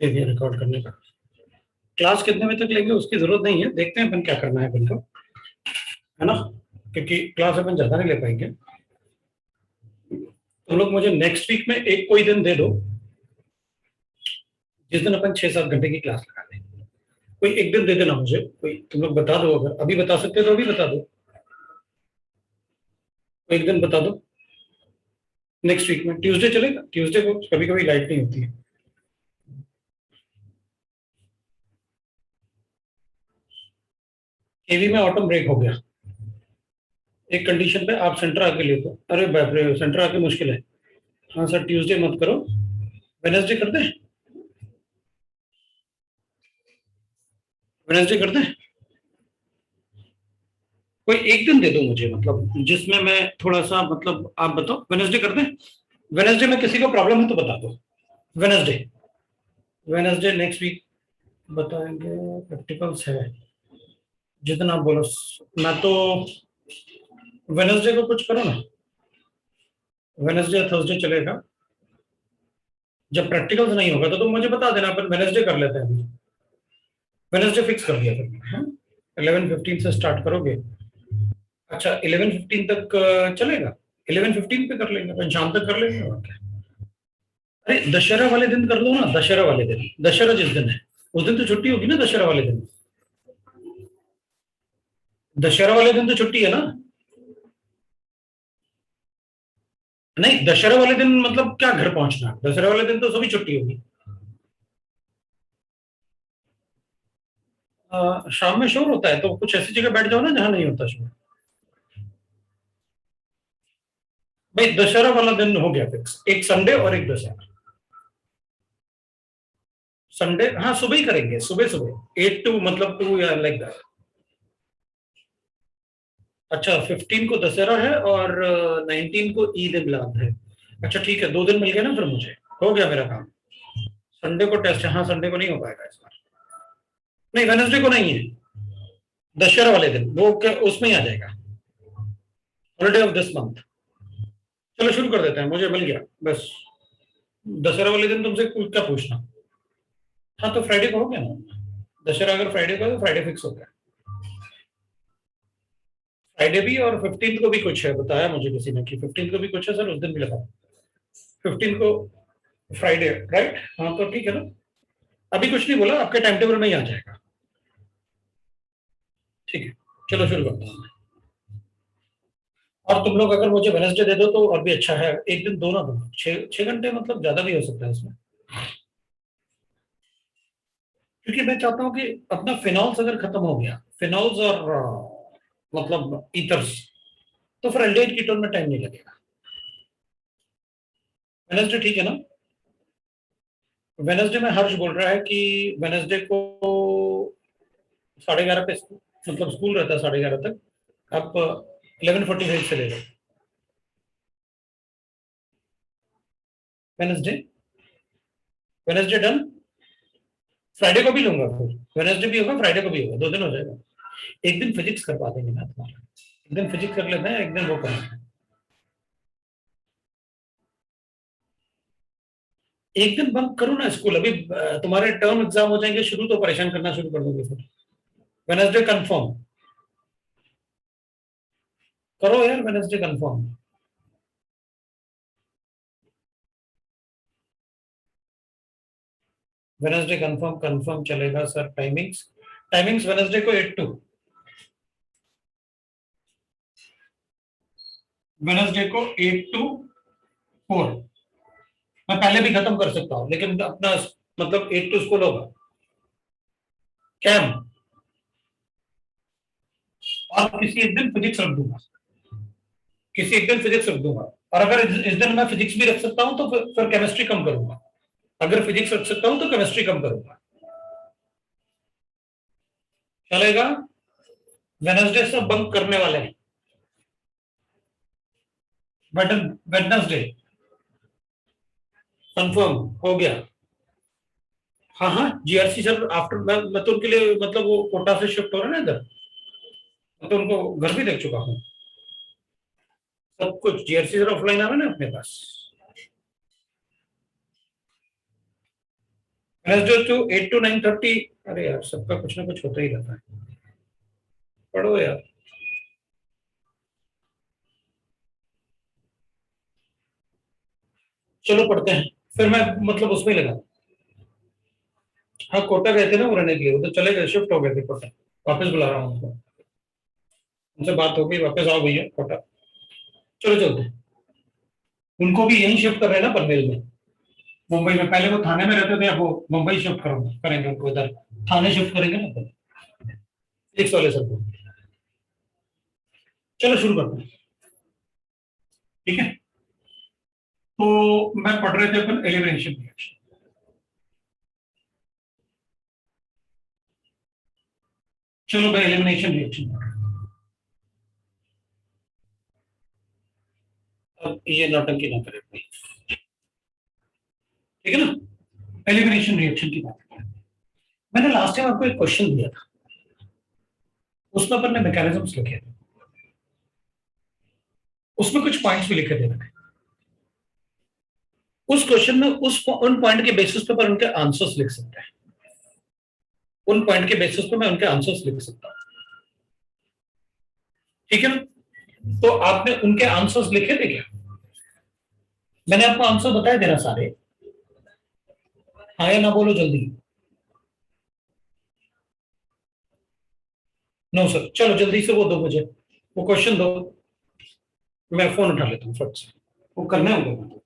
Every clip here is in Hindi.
दे दिया रिकॉर्ड करने का। क्लास कितने बजे तक लेंगे उसकी जरूरत नहीं है, देखते हैं अपन क्या करना है अपन को, है ना, क्योंकि क्लास अपन ज्यादा नहीं ले पाएंगे। तुम लोग मुझे नेक्स्ट वीक में एक कोई दिन दे दो जिस दिन अपन 6-7 घंटे की क्लास लगा दें। कोई एक दिन दे देना मुझे, कोई तुम लोग बता दो, अगर अभी बता सकते हो तो अभी बता दो, एक दिन बता दो। नेक्स्ट वीक में ट्यूसडे चलेगा? ट्यूसडे को कभी कभी लाइट नहीं होती है। केवी में ऑटम ब्रेक हो गया, एक कंडीशन पे आप सेंटर आके ले तो, अरे बाप रे सेंटर आके मुश्किल है। हाँ सर ट्यूसडे मत करो, वेनसडे करते हैं, वेनसडे करते हैं। कोई एक दिन दे दो मुझे, मतलब जिसमें मैं थोड़ा सा, मतलब आप बताओ वेनसडे करते हैं। वेनसडे में किसी को प्रॉब्लम है तो बता दो। वेनसडे, वेनसडे नेक्स्ट वीक बताएंगे। प्रैक्टिकल्स है जितना आप बोलो। मैं तो वेनसडे को कुछ करो ना, वेनसडे या थर्सडे चलेगा। जब प्रैक्टिकल्स नहीं होगा तो तुम मुझे बता देना, अपन वेनसडे कर लेते हैं अभी। वेनसडे फिक्स कर दिया फिर। 11:15 से स्टार्ट करोगे? अच्छा 11:15 तक चलेगा। 11:15 पे कर लेंगे अपन, शाम तक कर लेंगे और क्या। अरे दशहरा वाले दिन कर लो ना, दशहरा वाले दिन, दशहरा जिस दिन है उस दिन तो छुट्टी होगी ना, दशहरा वाले दिन। दशहरा वाले दिन तो छुट्टी है ना? नहीं दशहरा वाले दिन मतलब क्या घर पहुंचना, दशहरा वाले दिन तो सभी छुट्टी होगी। शाम में शोर होता है तो कुछ ऐसी जगह बैठ जाओ ना जहां नहीं होता शोर। भाई दशहरा वाला दिन हो गया फिक्स, एक संडे और एक दशहरा। संडे हाँ सुबह ही करेंगे, सुबह सुबह 8 to मतलब 2 या लाइक दैट। अच्छा 15 को दशहरा है और 19 को ईद ए मिलाद है। अच्छा ठीक है, 2 दिन मिल गए ना फिर मुझे, हो गया मेरा काम। संडे को टेस्ट है, हाँ संडे को नहीं हो पाएगा इस बार। नहीं वेनसडे को नहीं है, दशहरा वाले दिन वो उसमें ही आ जाएगा, हॉलिडे ऑफ दिस मंथ। चलो शुरू कर देते हैं, मुझे मिल गया बस। दशहरा वाले दिन तुमसे क्या पूछना। हाँ तो फ्राइडे को हो गया ना, दशहरा अगर फ्राइडे को है तो फ्राइडे फिक्स हो गया। फ्राइडे भी, और 15 को भी कुछ है बताया मुझे किसी ने कि 15 को भी कुछ है सर, उस दिन भी लगा। 15 को फ्राइडे, राइट? हाँ तो ठीक है ना, अभी कुछ नहीं बोला, आपके टाइम टेबल में ही आ जाएगा। ठीक है चलो शुरू करता हूँ मैं। और तुम लोग अगर मुझे वेनसडे दे दो तो और भी अच्छा है, एक दिन दो ना दो, 6 6 घंटे मतलब ज्यादा भी हो सकता है इसमें। क्योंकि मैं चाहता हूँ कि अपना फिनॉल्स अगर खत्म हो गया, फिनॉल्स और मतलब ईथर्स, तो फिर एल्डिहाइड कीटोन में टाइम नहीं लगेगा। वेनसडे ठीक है ना? वेनसडे में हर्ष बोल रहा है कि वेनसडे को 11:30 पे मतलब स्कूल रहता है 11:30 तक, आप 11:45 से ले लो। Wednesday, Wednesday done. फ्राइडे को भी लूंगा, फिर वेनसडे भी होगा फ्राइडे को भी होगा, 2 दिन हो जाएगा। एक दिन फिजिक्स करवा देंगे ना तुम्हारा, एक दिन फिजिक्स कर लेते हैं, एक दिन वो कर लेते हैं। एक दिन बंक करो ना स्कूल, अभी तुम्हारे टर्म एग्जाम हो जाएंगे शुरू तो परेशान करना शुरू कर दोगे फिर। वेनसडे कंफर्म करो यार, Wednesday confirm. Wednesday confirm, confirm चलेगा सर। टाइमिंग्स, टाइमिंग्स वेनसडे को 8 to, वेनसडे को 8 to 4। मैं पहले भी खत्म कर सकता हूँ लेकिन अपना मतलब 8 to स्कूल होगा। कैम, और किसी एक दिन फिजिक्स रख दूंगा, किसी एक दिन फिजिक्स रख दूंगा। और अगर इस दिन मैं फिजिक्स भी रख सकता हूँ तो फिर केमिस्ट्री कम करूंगा। अगर फिजिक्स रख सकता हूँ तो केमिस्ट्री कम करूंगा, चलेगा? वेनसडे सब बंक करने वाले हैं। वेडनेसडे कंफर्म हो गया। हाँ हाँ जीआरसी सर आफ्टर, मैं तो उनके लिए मतलब वो कोटा से शिफ्ट हो रहा है ना इधर, मैं तो उनको घर भी देख चुका हूँ। सब कुछ जीआरसी सर ऑफलाइन आ रहा है ना अपने पास। Wednesday to 8 to 9:30। अरे यार सबका कुछ ना कुछ होता ही रहता है, पढ़ो यार। चलो पढ़ते हैं, फिर मैं मतलब उसमें लगा। हाँ कोटा गए थे ना वो रहने के लिए, वो तो चले गए, शिफ्ट हो गए थे कोटा। वापस बुला रहा हूँ उनको, उनसे बात हो गई, वापस आओ भैया कोटा। चलो चलते हैं। उनको भी यहीं शिफ्ट कर रहे हैं ना पनवेल में, मुंबई में। पहले वो थाने में रहते थे, अब वो मुंबई शिफ्ट करेंगे उनको इधर, थाने शिफ्ट करेंगे ना अपन, फिजिक्स वाले सबको। चलो शुरू करते हैं, ठीक है। तो मैं पढ़ रहे थे अपन एलिमिनेशन रिएक्शन। चलो मैं एलिमिनेशन रिएक्शन पढ़ रहा हूं। अब ये नौटंकी ना करें कोई, ठीक है ना। एलिमिनेशन रिएक्शन की बात करें। मैंने लास्ट टाइम आपको एक क्वेश्चन दिया था, उसमें अपन ने मैकेनिज्म्स लिखे थे, उसमें कुछ पॉइंट्स भी लिखे थे मैंने। उस क्वेश्चन में उन पॉइंट के बेसिस पे पर उनके आंसर्स लिख सकते हैं, उन पॉइंट के बेसिस पे मैं उनके आंसर्स लिख सकता हूं, ठीक है ना। तो आपने उनके आंसर्स लिखे थे क्या? मैंने आपको आंसर बताया देना सारे, हाँ या ना बोलो जल्दी। नो सर, चलो जल्दी से वो दो मुझे, वो क्वेश्चन दो। मैं फोन उठा लेता हूँ फट से, वो करना है उनको।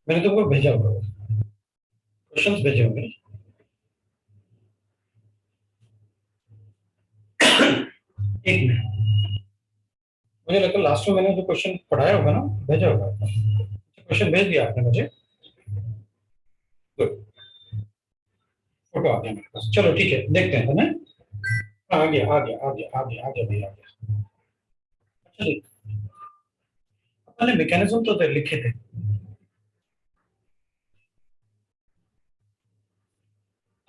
मैंने तुमको भेजा होगा, क्वेश्चंस भेजे होंगे। एक मिनट, मुझे लगता है लास्ट में मैंने जो क्वेश्चन पढ़ाया होगा ना, भेजा होगा। क्वेश्चन भेज दिया आपने मुझे, गुड। फोटो आ गया मेरे पास, चलो ठीक है, देखते हैं ना। आ गया आ गया आ गया आ गया आ गया भाई, आ गया। अच्छा जी, अपने मैकेनिज्म तो लिखे थे।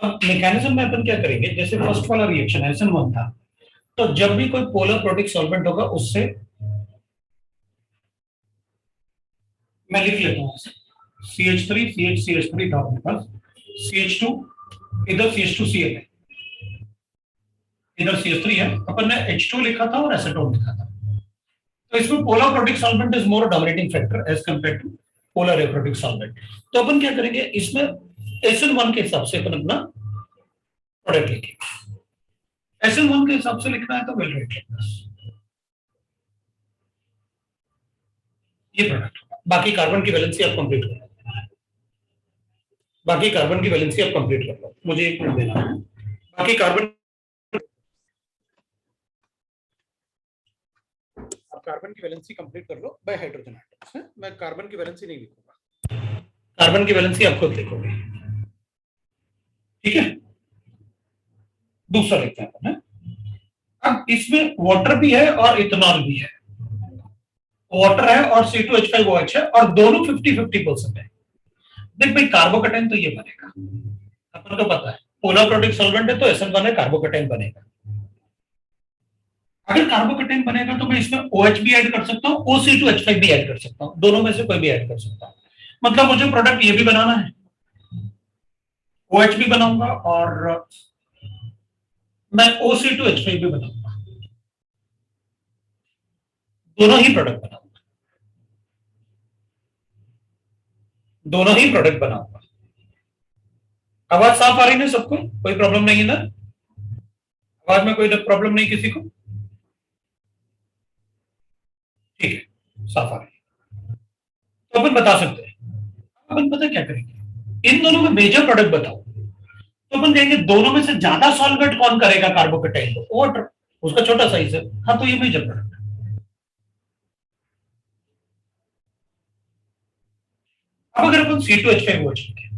अब मैकेनिज्म में अपन क्या करेंगे, जैसे फर्स्ट वाला रिएक्शन SN1 था, तो जब भी कोई पोलर प्रोटिक सॉल्वेंट होगा उससे, मैं लिख लेता हूँ CH3 CH था अपने पास, CH2, इधर CH2Cl है, इधर CH3 है, अपन ने H2 लिखा था और एसीटोन लिखा था। तो इसमें polar protic solvent is more dominating factor as compare to polar aprotic solvent. तो अपन क्या करेंगे इसमें, SN1 के हिसाब से अपन अपना प्रोडक्ट लिखेंगे। SN1 के हिसाब से लिखना है तो वेल राइट बस, ये प्रोडक्ट होगा। बाकी कार्बन की वैलेंसी आप कंप्लीट कर लो, बाकी कार्बन की वैलेंसी आप कंप्लीट कर लो, मुझे एक मिनट देना है। बाकी कार्बन, आप कार्बन की वैलेंसी कंप्लीट कर लो बाय हाइड्रोजन एटम्स। मैं कार्बन की वैलेंसी नहीं लिखूंगा, कार्बन की वैलेंसी आप खुद लिखोगे, ठीक है। दूसरा लिखते हैं। अब इसमें वाटर भी है और इथेनॉल भी है, वाटर है और C2H5OH है, और दोनों 50-50% है। देख भाई, कार्बोकैटायन तो ये बनेगा, अपन को पता है पोलर प्रोटिक सॉल्वेंट है तो SN1 है, कार्बोकैटायन बनेगा। अगर कार्बोकैटायन बनेगा तो मैं इसमें OH भी ऐड कर सकता हूँ, O(C2H5) भी ऐड कर सकता हूँ, दोनों में से कोई भी ऐड कर सकता हूँ। मतलब मुझे प्रोडक्ट ये भी बनाना है, OH भी बनाऊंगा और मैं O(C2H5) भी बनाऊंगा, दोनों ही प्रोडक्ट बनाऊंगा, दोनों ही प्रोडक्ट बनाऊंगा। आवाज साफ आ रही है सबको, कोई प्रॉब्लम नहीं है ना? आवाज में कोई प्रॉब्लम नहीं किसी को? ठीक है, साफ आ रही है तो अपन बता सकते हैं। अपन पता क्या करेंगे, इन दोनों में मेजर प्रोडक्ट बताओ, तो अपन कहेंगे दोनों में से ज्यादा सॉल्वेंट कौन करेगा कार्बोकैटायन को, वाटर, उसका छोटा साइज है, हाँ तो ये मेजर प्रोडक्ट है। अब अगर अपन C2H5OH लिखें,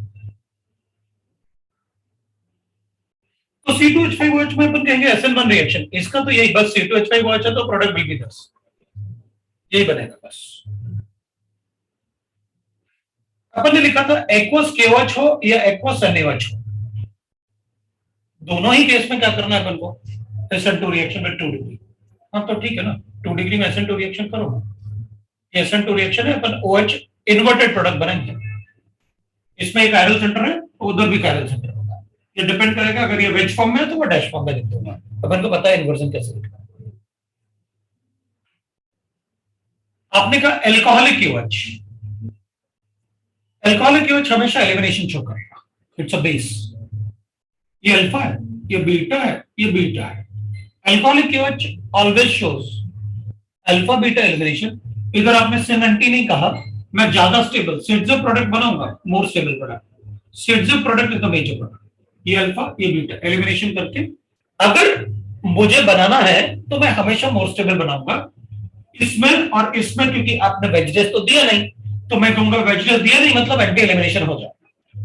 तो C2H5OH में अपन कहेंगे SN1 रिएक्शन, इसका तो यही बस C2H5OH है तो प्रोडक्ट भी 10, यही बनेगा बस। अपन ने लिखा था एक्वस केवच हो या एक्वस एनएच हो, दोनों ही केस में क्या करना है अपन को, SN2 रिएक्शन विद 2 डिग्री। हाँ तो ठीक है ना, 2 डिग्री में SN2 रिएक्शन करो ना, SN2 रिएक्शन है, अपन OH इन्वर्टेड प्रोडक्ट बनाएंगे, इसमें एक कायरल सेंटर है, उधर भी कायरल सेंटर होगा, ये डिपेंड करेगा, अगर ये वेज फॉर्म में है तो वो डैश फॉर्म में लिख दूंगा, अपन को पता है इन्वर्जन कैसे लिखना है। आपने कहा एल्कोहलिक KOH, एल्कोहलिक KOH हमेशा एलिमिनेशन शो करेगा, इट्स अ बेस, ये अल्फा है, ये बीटा है, ये बीटा है, alcoholic KOH always shows alpha beta elimination. इधर आपने सिनेंटी नहीं कहा, मैं ज्यादा स्टेबल सिडजिप प्रोडक्ट बनाऊंगा, more stable product, Saytzeff product is the major product, ये अल्फा ये बीटा एलिमिनेशन करके अगर मुझे बनाना है तो मैं हमेशा मोर स्टेबल बनाऊंगा, इसमें और इसमें, क्योंकि आपने वेजनेस तो दिया नहीं, तो मैं कहूंगा वेजनेस दिया नहीं मतलब एंटी एलिमिनेशन हो जाएगा,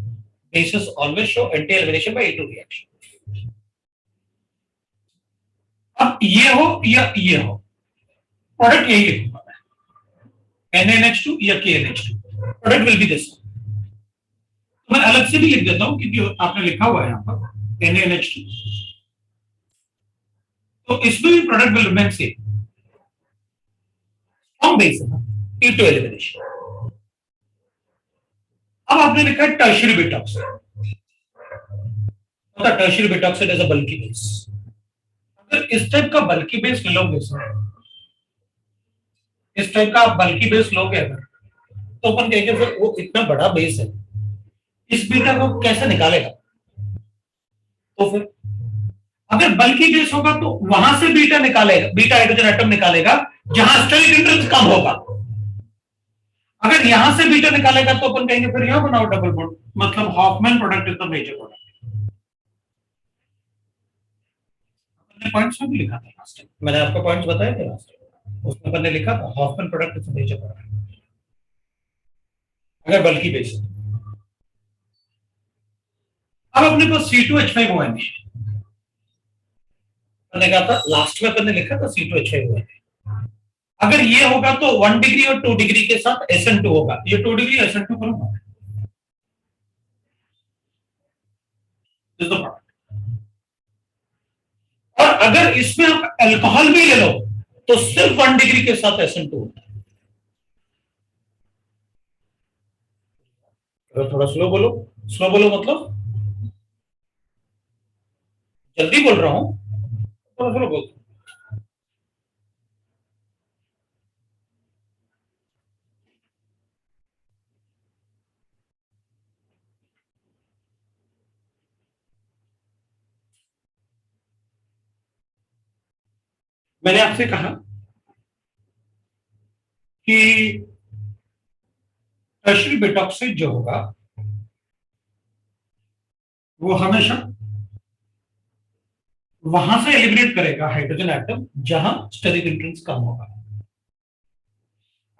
basis always show anti elimination by E2 reaction. अब ये हो या ये हो, प्रोडक्ट यही लिखूंगा मैं, NaNH2 या KNH2, product will be this. तो मैं अलग से भी लिख देता हूं क्योंकि आपने लिखा हुआ है यहां पर NaNH2, तो इसमें भी product will remain same, strong base है ना, E2 एलिमिनेशन। अब आपने लिखा है टर्शियरी बिट ऑक्साइड, मतलब tertiary butoxide as a bulky base, अगर इस टाइप का बल्की बेस लोगे सर, इस टाइप का आप बल्की बेस लोगे अगर, तो अपन कहेंगे सर वो इतना बड़ा बेस है, इस बीटा को कैसे निकालेगा, तो फिर अगर बल्की बेस होगा तो वहां से बीटा निकालेगा, बीटा हाइड्रोजन एटम निकालेगा जहां स्टेरिक हिंड्रेंस कम होगा, अगर यहां से बीटा निकालेगा तो अपन कहेंगे फिर यहां बनाओ डबल बॉन्ड, मतलब Hofmann product is the major product. मैंने पॉइंट्स में भी लिखा था लास्ट टाइम, मैंने आपको पॉइंट्स बताए थे लास्ट टाइम, उसमें अपन ने लिखा था Hofmann product is the major product अगर बल्की बेस है। अब अपने पास C2H5ON है, मैंने कहा था लास्ट में अपन ने लिखा था C2H5ON, अगर ये होगा तो 1 डिग्री और 2 डिग्री के साथ SN2 होगा, ये 2 डिग्री SN2 करूंगा, और अगर इसमें आप अल्कोहल भी ले लो तो सिर्फ 1 डिग्री के साथ SN2 होता है। थोड़ा स्लो बोलो, स्लो बोलो मतलब जल्दी बोल रहा हूं, थोड़ा स्लो बोलो। मैंने आपसे कहा कि टर्शियरी बिट ऑक्साइड जो होगा वो हमेशा वहां से एलिमिनेट करेगा हाइड्रोजन एटम जहां स्टेरिक हिंड्रेंस कम होगा,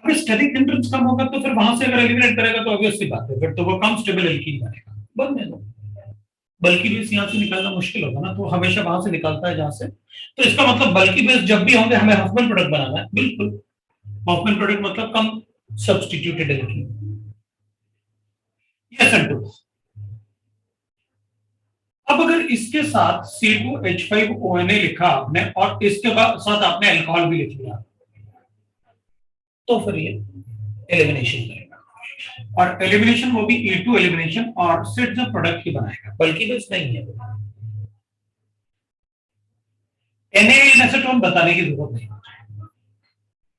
अगर स्टेरिक हिंड्रेंस कम होगा तो फिर वहां से अगर एलिमिनेट करेगा तो ऑब्वियस सी बात है, फिर तो वो कम स्टेबल एल्कीन बनेगा, बनने दो, बल्कि बेस यहां से निकालना मुश्किल होगा ना, तो हमेशा वहां से निकालता है जहां से, तो इसका मतलब बल्कि बेस जब भी होंगे हमें हॉफमैन प्रोडक्ट बनाना है, बिल्कुल हॉफमैन प्रोडक्ट मतलब कम substituted alkene, yes and two. अब अगर इसके साथ C2H5ONA लिखा आपने और इसके साथ आपने अल्कोहल भी लिख लिया, तो फिर ये एलिमिनेशन करेगा, और एलिमिनेशन वो भी E2 एलिमिनेशन, और सिर्फ जो प्रोडक्ट ही बनाएगा, बल्कि बेस नहीं है। NaN एसीटोन बताने की जरूरत नहीं,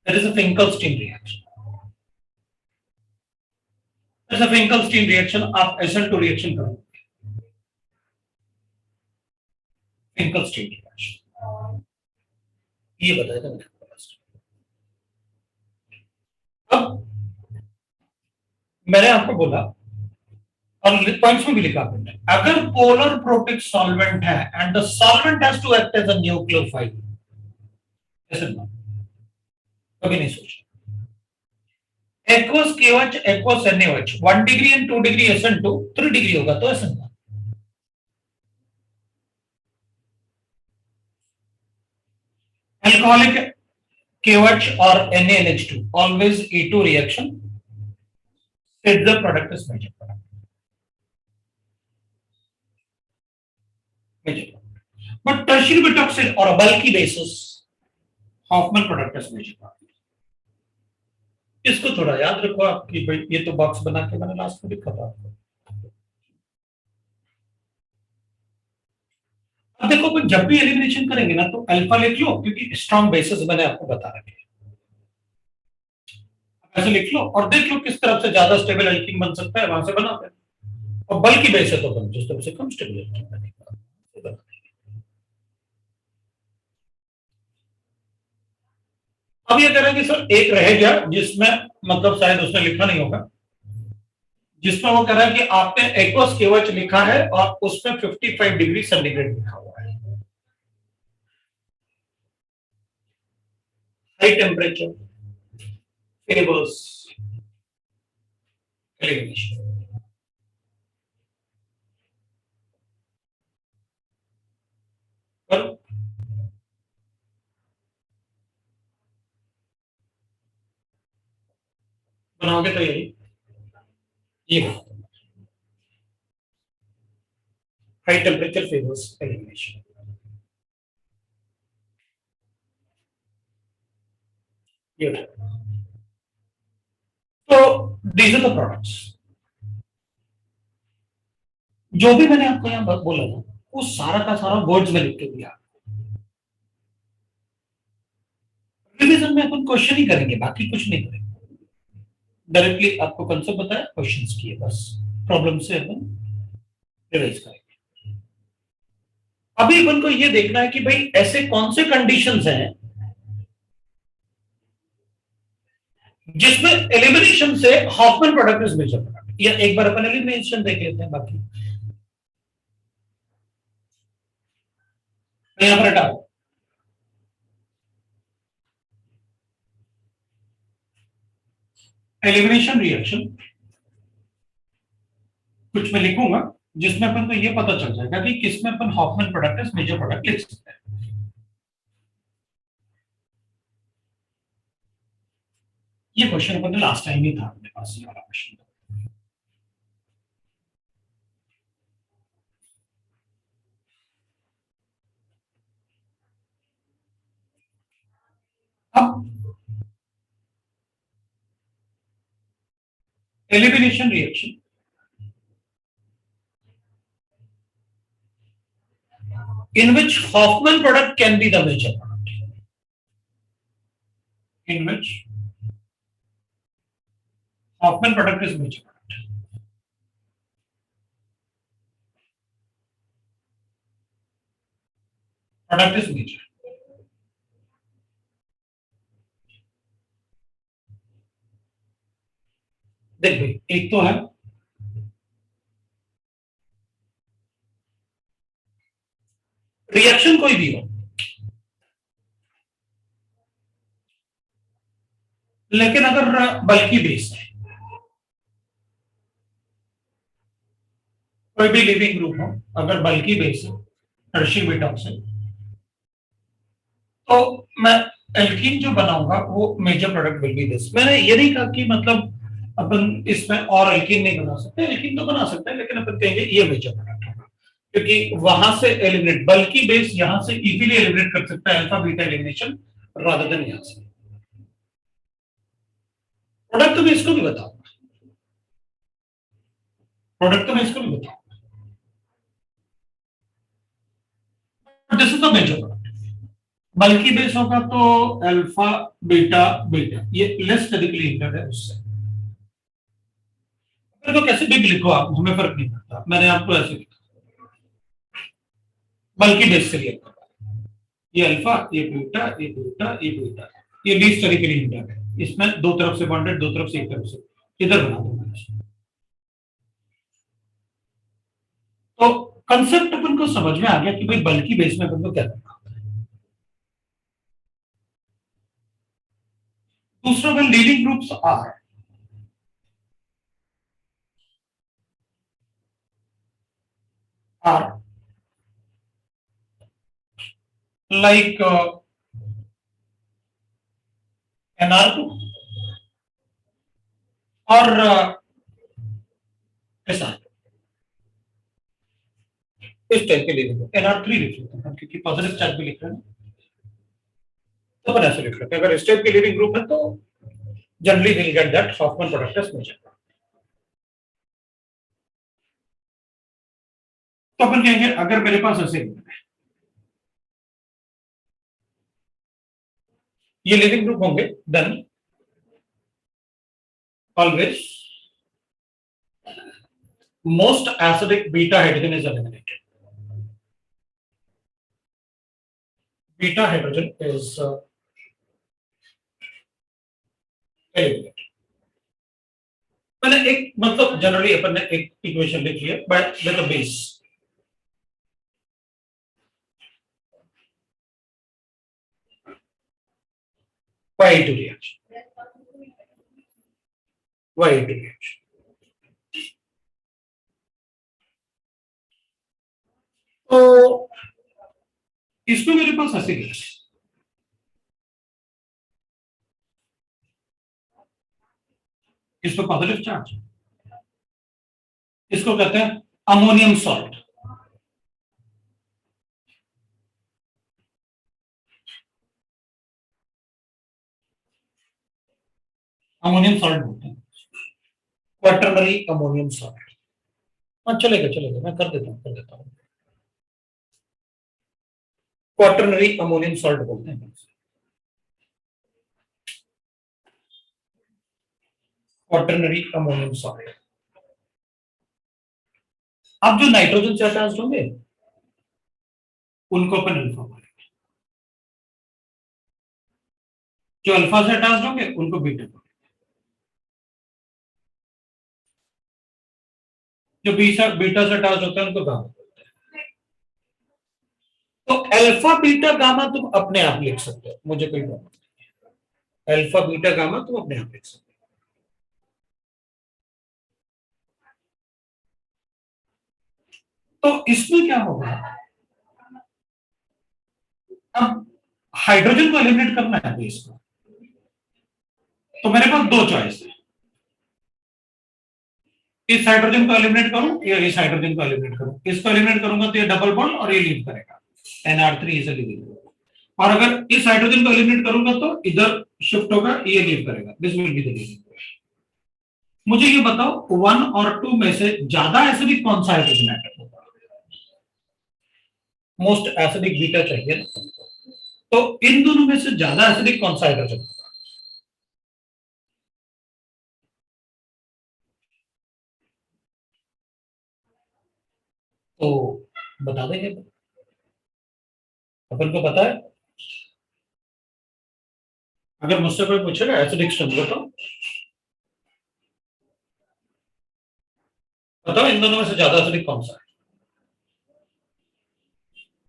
that is a Finkelstein reaction, that is a Finkelstein reaction, आप SN2 रिएक्शन करोगे, फिंकलस्टीन रिएक्शन, ये बताया था मैंने। अब मैंने आपको बोला और पॉइंट्स में भी लिखा आपने, अगर पोलर प्रोटिक सॉल्वेंट है and the solvent has to act as a nucleophile, ऐसे ना कभी नहीं सोचा, aqueous KOH aqueous NaOH 1 degree and 2 degree SN2 3 degree होगा तो SN ना, अल्कोहलिक KOH और NaNH2 always E2 reaction, If the product is major product. Major product. But tertiary butoxide or a bulky basis, Hoffman product is major product. इसको थोड़ा याद रखो आपकी, ये तो बॉक्स बना के मैंने लास्ट में लिखा था आपको। अब देखो अपन जब भी एलिमिनेशन करेंगे ना तो अल्फा लिख लो, क्योंकि स्ट्रॉन्ग बेसिस मैंने आपको बता रखे हैं। ऐसे लिख लो और देख लो किस तरफ से ज्यादा स्टेबल एल्कीन बन सकता है, वहां से बनाते हैं। और बल्कि बेस है तो अपन जिस तरफ से कम स्टेबल एल्कीन बनेगा। अब ये कह रहा है कि सर एक रह गया जिसमें मतलब शायद उसने लिखा नहीं होगा, जिसमें वो कह रहा है कि आपने एक्वस केवच लिखा है और उसमें 55 डिग्री सेंटीग्रेड लिखा हुआ है। High temperature favours elimination. बनाओगे तो यही ये हाई टेम्परेचर फेवर्स एलिमिनेशन। तो दीज आर द प्रोडक्ट्स। जो भी मैंने आपको यहां बोला ना वो सारा का सारा वर्ड्स में लिख के दिया। रिवीजन में अपन क्वेश्चन ही करेंगे, बाकी कुछ नहीं करेंगे। डायरेक्टली आपको कंसेप्ट बताया, क्वेश्चंस किए, बस प्रॉब्लम से अपन रिवाइज करेंगे। अभी अपन को ये देखना है कि भाई ऐसे कौन से कंडीशंस हैं जिसमें एलिमिनेशन से Hofmann product is major product. या एक बार अपन एलिमिनेशन देख लेते हैं, बाकी यहां पर हटाओ। एलिमिनेशन रिएक्शन कुछ मैं लिखूंगा जिसमें अपन को ये पता चल जाएगा कि किसमें अपन Hoffman product is major product लिख सकते हैं। ये क्वेश्चन अपन लास्ट टाइम ही था अपने पास, ये वाला क्वेश्चन। अब elimination reaction in which Hoffman product can be the major product, in which Hoffman product is major product. Product is major. देख भाई, एक तो है रिएक्शन कोई भी हो, लेकिन अगर बल्कि बेस है, कोई भी लिविंग ग्रुप हो अगर बल्कि बेस है टर्शियरी बुटॉक्साइड, तो मैं एल्कीन जो बनाऊंगा वो major product will be this. मैंने ये नहीं कहा कि मतलब अपन इसमें और एल्कीन नहीं बना सकते, एल्कीन तो बना सकते हैं, लेकिन अपन कहेंगे ये मेजर प्रोडक्ट होगा, क्योंकि वहां से एलिमिनेट बल्कि बेस यहां से इजीली एलिमिनेट कर सकता है alpha beta elimination rather than यहां से। प्रोडक्ट तो मैं इसको भी बताऊंगा, प्रोडक्ट तो मैं इसको भी बताऊंगा। This is the major product. Bulky base होगा तो अल्फा बीटा बीटा, ये लेस स्टैटिकली हिंडेड है उससे। तो कैसे भी लिखो आप, हमें फर्क नहीं पड़ता, मैंने आपको ऐसे लिखा बल्कि बेस से लिया, ये अल्फा ये बीटा ये बीटा ये बीटा, ये लीस्ट स्टैटिकली हिंडेड है, इसमें दो तरफ से बॉन्डेड, दो तरफ से एक तरफ से, इधर बना दूंगा। तो कंसेप्ट अपन को समझ में आ गया कि भाई बल्कि बेस में अपन को क्या करना होता है। दूसरा, when leading groups are like NR2 or के साथ इस टाइप के लिख लेते हैं, NR3 लिख लेते हैं क्योंकि पॉजिटिव चार्ज भी लिख रहे हैं, तो अपन ऐसे लिख लेते हैं। अगर इस टाइप के लीविंग ग्रुप है तो generally will get that Hofmann product as major. तो अपन कहेंगे अगर मेरे पास ऐसे ये लिविंग ग्रुप होंगे, then always most acidic beta hydrogen is eliminated. Beta hydrogen is eliminated. मैंने एक मतलब जनरली अपन ने एक इक्वेशन लिखी है but with the base Y2 reaction, Y2 reaction। तो इसमें मेरे पास ऐसे गैस, इस पर पॉजिटिव चार्ज, इसको कहते हैं अमोनियम सॉल्ट। अमोनियम सॉल्ट बोलते हैं, क्वाटरनरी अमोनियम सॉल्ट। हाँ चलेगा चलेगा, मैं कर देता हूँ क्वाटरनरी अमोनियम सॉल्ट बोलते हैं, क्वाटरनरी अमोनियम सॉल्ट। अब जो नाइट्रोजन से अटैच्ड होंगे उनको अपन अल्फा बोलेंगे, जो अल्फा से अटैच्ड होंगे उनको बीटा बोलेंगे, जो बीटा से अटैच होते हैं उनको गामा बोलते हैं। तो अल्फा बीटा गामा तुम अपने आप लिख सकते हो, मुझे कोई प्रॉब्लम नहीं। अल्फा बीटा गामा तुम अपने आप लिख सकते हो। तो इसमें क्या होगा, अब हाइड्रोजन को एलिमिनेट करना है बेस को, तो मेरे पास दो चॉइस है, इस हाइड्रोजन को एलिमिनेट करूं या इस हाइड्रोजन को एलिमिनेट करूं। इसको एलिमिनेट करूंगा तो ये डबल बॉन्ड और ये लीव करेगा, NR3 इसे लीव, और अगर इस हाइड्रोजन को एलिमिनेट करूंगा तो इधर शिफ्ट होगा, ये लीव करेगा, this will be the leaving. मुझे ये बताओ 1 और 2 में से ज्यादा एसिडिक कौन सा हाइड्रोजन एटम होगा? मोस्ट एसिडिक बीटा चाहिए ना, तो इन दोनों में से ज्यादा एसिडिक कौन सा हाइड्रोजन होगा? तो बता देंगे, अपन को पता है। अगर मुझसे कोई पूछेगा एसिडिक स्ट्रेंथ बताओ, बताओ इन दोनों में से ज्यादा एसिडिक कौन सा है?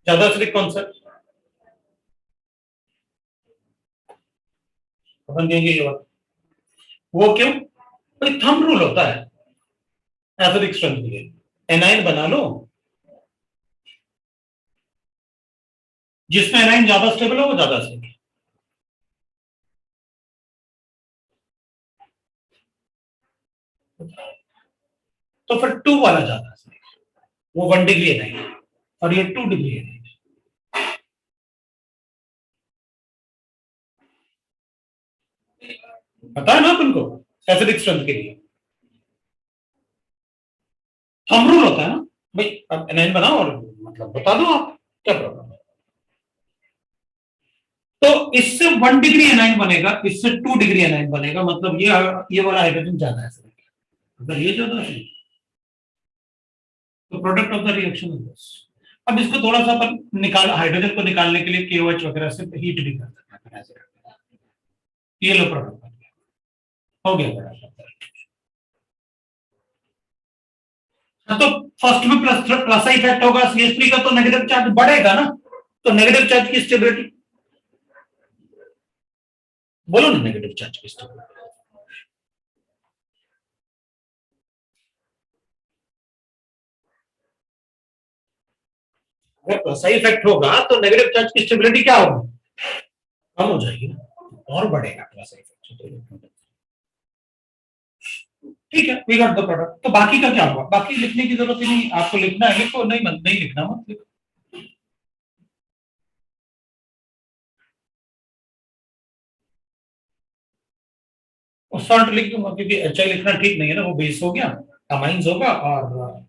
ज्यादा एसिडिक कौन सा है? अपन कहेंगे ये बात, वो क्यों? भाई थंब रूल होता है एसिडिक स्ट्रेंथ के लिए, एनाइन बना लो, जिसमें एनाइन ज्यादा स्टेबल हो वो ज्यादा एसिडिक है। तो फिर 2 वाला ज्यादा एसिडिक, वो 1 डिग्री एनाइन और ये 2 डिग्री एनाइन। पता है ना अपन को एसिडिक स्ट्रेंथ के लिए थंब रूल होता है ना भाई, अब एनाइन बनाओ और मतलब बता दो आप क्या प्रॉब्लम है। तो इससे 1 डिग्री एनाइन बनेगा, इससे 2 डिग्री एनाइन बनेगा, मतलब ये वाला हाइड्रोजन ज्यादा एसिडिक है। अगर ये ज्यादा है तो product of the reaction is this. अब इसको थोड़ा सा अपन हाइड्रोजन को निकालने के लिए KOH वगैरह से हीट भी कर सकते हैं, ये लो प्रोडक्ट हो गया बड़ा। तो फर्स्ट में प्लस इफेक्ट होगा, CH3 का तो नेगेटिव चार्ज बढ़ेगा ना, तो नेगेटिव चार्ज की स्टेबिलिटी बोलो ना, नेगेटिव चार्ज की स्टेबिलिटी अगर प्लस इफेक्ट होगा तो नेगेटिव चार्ज की स्टेबिलिटी क्या होगी? कम हो जाएगी ना, और बढ़ेगा प्लस इफेक्ट। ठीक है, वी गॉट द प्रोडक्ट। तो बाकी का क्या होगा? बाकी लिखने की जरूरत ही नहीं, आपको लिखना है लिखो, नहीं मत नहीं लिखना मत लिखो। और सॉल्ट लिख दूंगा क्योंकि एच आई लिखना ठीक नहीं है ना, वो बेस हो गया, अमाइंस होगा, और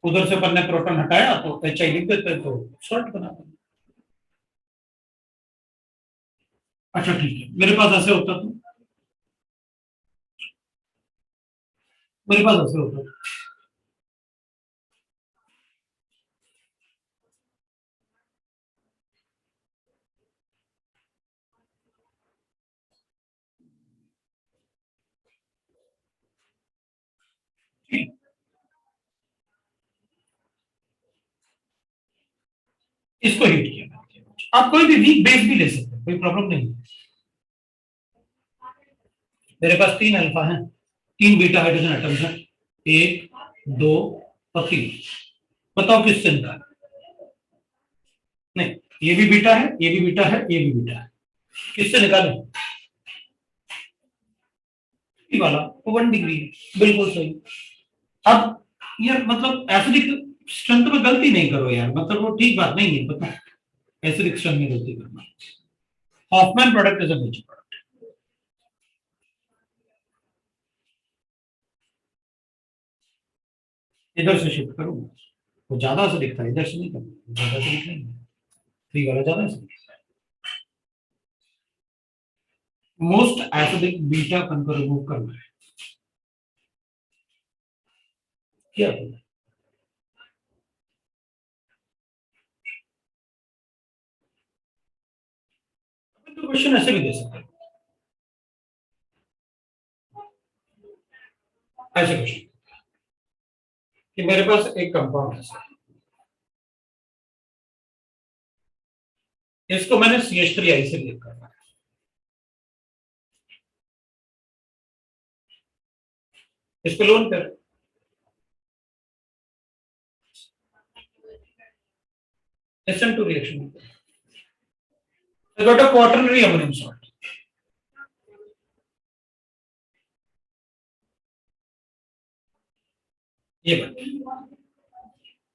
उधर से अपन ने प्रोटॉन हटाया तो एच आई लिख देते तो सॉल्ट बना देंगे। अच्छा ठीक है, मेरे पास ऐसे होता तो, मेरे पास ऐसे होता तो। ठीक, इसको हिट किया। आप कोई भी वीक बेस भी ले सकते हैं, कोई प्रॉब्लम नहीं है। मेरे पास 3 अल्फा है, 3 बीटा हाइड्रोजन एटम्स हैं, 1 2 और 3। बताओ किससे निकाल? नहीं, ये भी बीटा है, ये भी बीटा है, ये भी बीटा है, किससे निकाले? ये वाला, वो 1 डिग्री है, बिल्कुल सही। अब यार मतलब एसिडिक स्ट्रेंथ में गलती नहीं करो यार, मतलब वो ठीक बात नहीं है, पता, एसिडिक स्ट्रेंथ में गलती करना। Hofmann product is a nature product. इधर से शिफ्ट करूंगा, वो ज्यादा से दिखता है, इधर से नहीं करना, ज्यादा से दिख नहीं, 3 वाला ज्यादा से। मोस्ट एसिडिक बीटा कण को रिमूव करना है, क्या तो क्वेश्चन ऐसे भी दे सकते हैं, ऐसे क्वेश्चन कि मेरे पास एक कंपाउंड है सर, इसको मैंने CH3I से लिंक करना है, इसको लोन कर SN2 reaction, I got a quaternary ammonium salt। ये बात,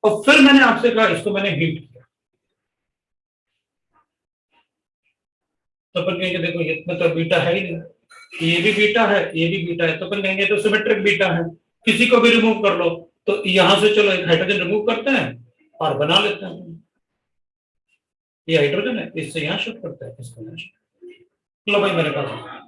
और फिर मैंने आपसे कहा इसको मैंने हीट किया, तो अपन कहेंगे देखो ये तो बीटा है ही नहीं, ये भी बीटा है, ये भी बीटा है, तो अपन कहेंगे तो सिमेट्रिक बीटा है, किसी को भी रिमूव कर लो। तो यहां से चलो एक हाइड्रोजन रिमूव करते हैं और बना लेते हैं, ये हाइड्रोजन है, इससे यहां शिफ्ट करते हैं, इसको यहां शिफ्ट। लो भाई मेरे पास है।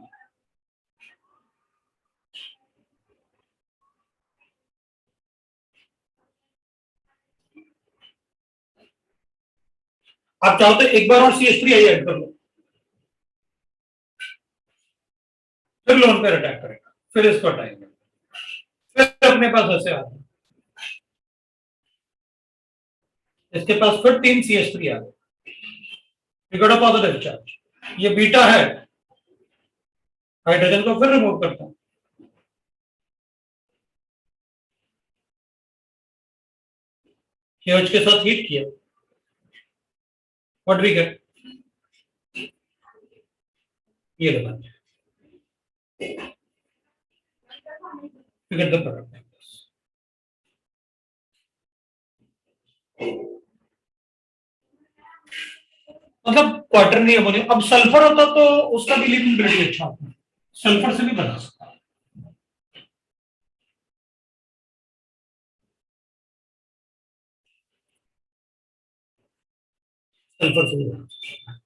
आप चाहो तो एक बार और CH3I ऐड कर लो, फिर लोन पर अटैक करेगा, फिर इसको हटाएंगे, फिर अपने पास ऐसे आता है, इसके पास फिर 3 CH3 आ गए, पॉजिटिव चार्ज, ये बीटा है, हाइड्रोजन को फिर रिमूव करता हूं, KOH के साथ हीट किया, व्हाट वी गेट, ये लगा, we get the product like this। मतलब क्वार्टरनी अमोनियम, अब सल्फर होता तो उसका भी लिविंग अच्छा होता, सल्फर से भी बना सकता, सल्फर से भी बना सकता।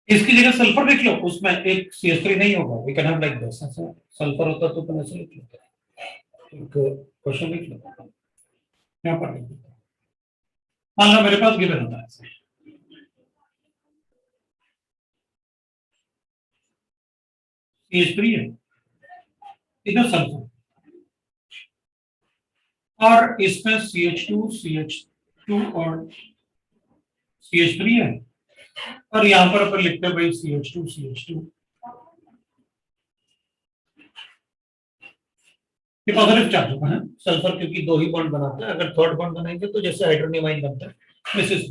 इसकी जगह सल्फर लिख लो, उसमें एक CH3 नहीं होगा, we can have like this, sulphur होता तो अपन ऐसे लिख लेते, एक क्वेश्चन लिख लो, यहाँ पर लिख देते, मान लो मेरे पास गिवन होता है CH3 है, इधर सल्फर, और इसमें CH2 और CH3 है, और यहां पर अपन लिखते हैं भाई CH2 ये पॉजिटिव चार्ज होगा है सल्फर, क्योंकि 2 ही बॉन्ड बनाता है, अगर थर्ड बॉन्ड बनाएंगे तो जैसे हाइड्रोनियम आयन बनता है, दिस इज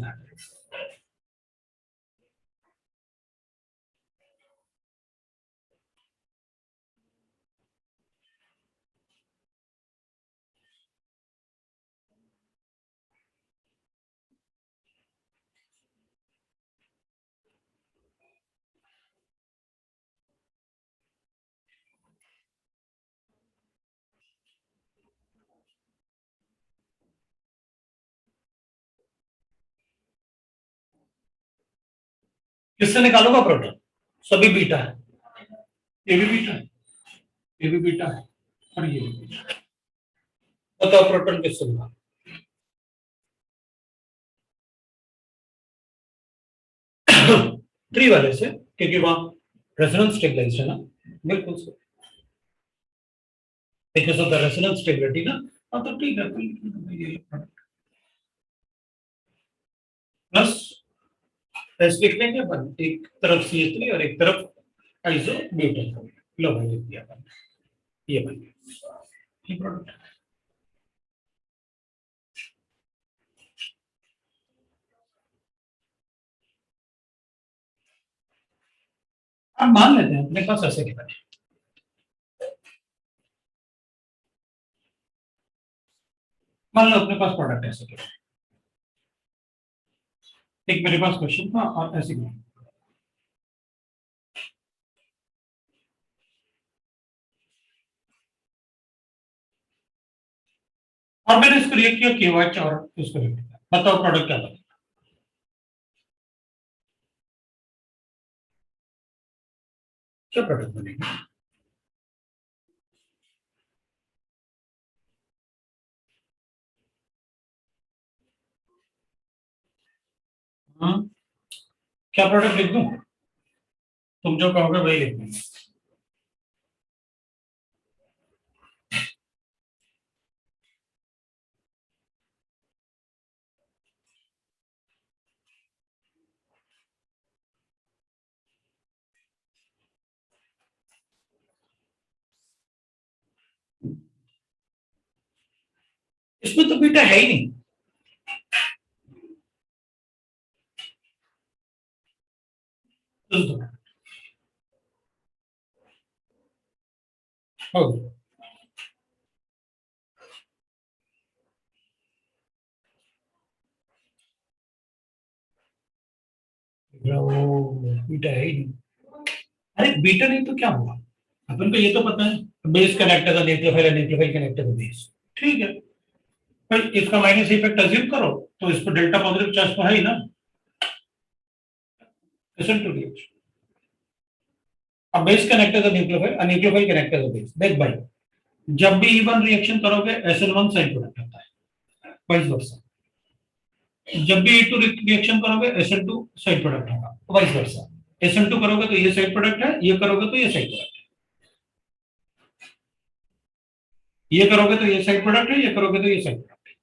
किससे निकालूंगा प्रोटॉन? सभी बीटा है, ये भी बीटा है, ये भी बीटा है और ये भी बीटा है। बताओ प्रोटॉन किससे निकालूं? 3 वाले से, क्योंकि वहां रेजोनेंस स्टेबलाइजेशन है ना, बिल्कुल सही, because of the resonance stability ना। हाँ तो ठीक है, प्लस एस लिख लेंगे अपन, एक तरफ CH3 और एक तरफ आइसो ब्यूटेन। लो भाई लिख दिया अपन, ये बन गया ये प्रोडक्ट। अब मान लेते हैं अपने पास ऐसे के बने, मान लो अपने पास प्रोडक्ट ऐसे के बने। एक मेरे पास क्वेश्चन था और ऐसे के, और मैंने इसको रिएक्ट किया KOH और इसको रिएक्ट किया। बताओ प्रोडक्ट क्या बनेगा? क्या प्रोडक्ट बनेगा? हाँ, क्या प्रोडक्ट लिख दूं? तुम जो कहोगे वही लिख दूंगा। इसमें तो बीटा है ही नहीं। तो हो वो बीटा है ही नहीं। अरे बीटा नहीं तो क्या हुआ? अपन को ये तो पता है बेस कनेक्ट है, न्यूक्लियोफाइल न्यूक्लियोफाइल कनेक्ट है बेस, ठीक है। फिर इसका माइनस इफेक्ट अज्यूम करो तो इस पर डेल्टा पॉजिटिव चार्ज तो है ही ना, एसएन टू डीएच। अब बेस कनेक्ट है न्यूक्लियोफाइल, न्यूक्लियोफाइल कनेक्ट है बेस। देख भाई, जब भी E1 रिएक्शन करोगे SN1 साइड प्रोडक्ट होता है, वाइस वर्सा। जब भी E2 रिएक्शन करोगे SN2 साइड प्रोडक्ट होगा, वाइस वर्सा। SN2 करोगे तो ये साइड प्रोडक्ट है, ये करोगे तो ये साइड प्रोडक्ट है, ये करोगे तो ये साइड प्रोडक्ट है, ये करोगे तो ये साइड प्रोडक्ट है।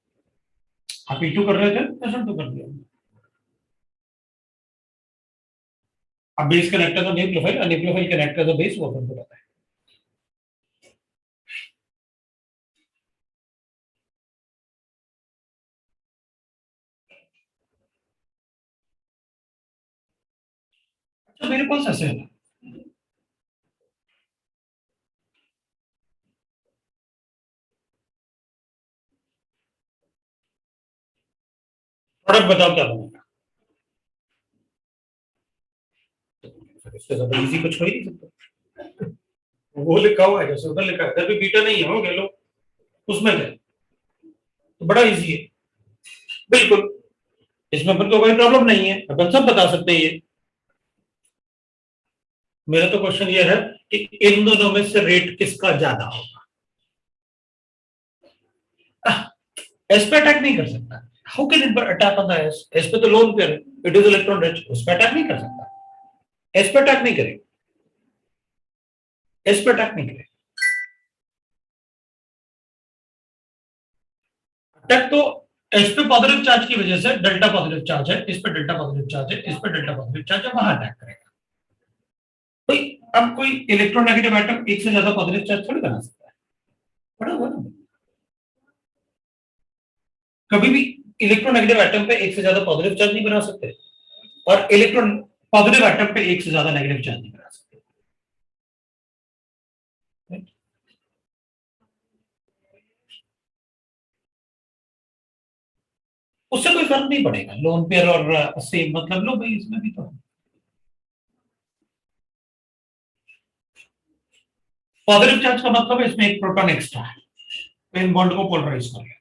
आप E2 कर रहे थे, SN2 कर दिया। अब बेस कनेक्टर तो न्यूक्लियोफाइल, न्यूक्लियोफाइल कनेक्टर तो बेस, वो अपन को पता है। तो मेरे पास ऐसे है, प्रोडक्ट बताओ क्या बनेगा? इससे ज्यादा इजी कुछ हो ही नहीं सकता। वो लिखा हुआ है जैसे उधर लिखा है, इधर भी बीटा नहीं है, हो गया लो, उसमें क्या तो बड़ा इजी है, बिल्कुल। इसमें अपन को कोई प्रॉब्लम नहीं है, अपन सब बता सकते हैं ये। मेरा तो क्वेश्चन ये है कि इन दोनों में से रेट किसका ज्यादा होगा। एस पे अटैक नहीं कर सकता। How can it attack on the S? S पे तो लोन पेयर है, इट इज इलेक्ट्रॉन रिच, उस पे अटैक नहीं कर सकता। एस पे अटैक नहीं करेगा, एस पे अटैक नहीं करेगा। अटैक तो एस पे पॉजिटिव चार्ज की वजह से, डेल्टा पॉजिटिव चार्ज है, इस पे डेल्टा पॉजिटिव चार्ज है, इस पे डेल्टा पॉजिटिव चार्ज है, वहां अटैक करेगा। कोई अब कोई इलेक्ट्रोनेगेटिव एटम एक से ज्यादा पॉजिटिव चार्ज थोड़ी बना सकता है, पड़ा हुआ ना। कभी भी इलेक्ट्रोनेगेटिव एटम पे एक से ज्यादा पॉजिटिव चार्ज नहीं बना सकते, और इलेक्ट्रॉन पॉजिटिव एटम पे एक से ज्यादा नेगेटिव चार्ज नहीं बना सकते। उससे कोई फर्क नहीं पड़ेगा, लोन पेयर और सेम मतलब लो भाई, इसमें भी तो पॉजिटिव चार्ज का मतलब है इसमें एक प्रोटॉन एक्स्ट्रा है, तो इन बॉन्ड को पोलराइज कर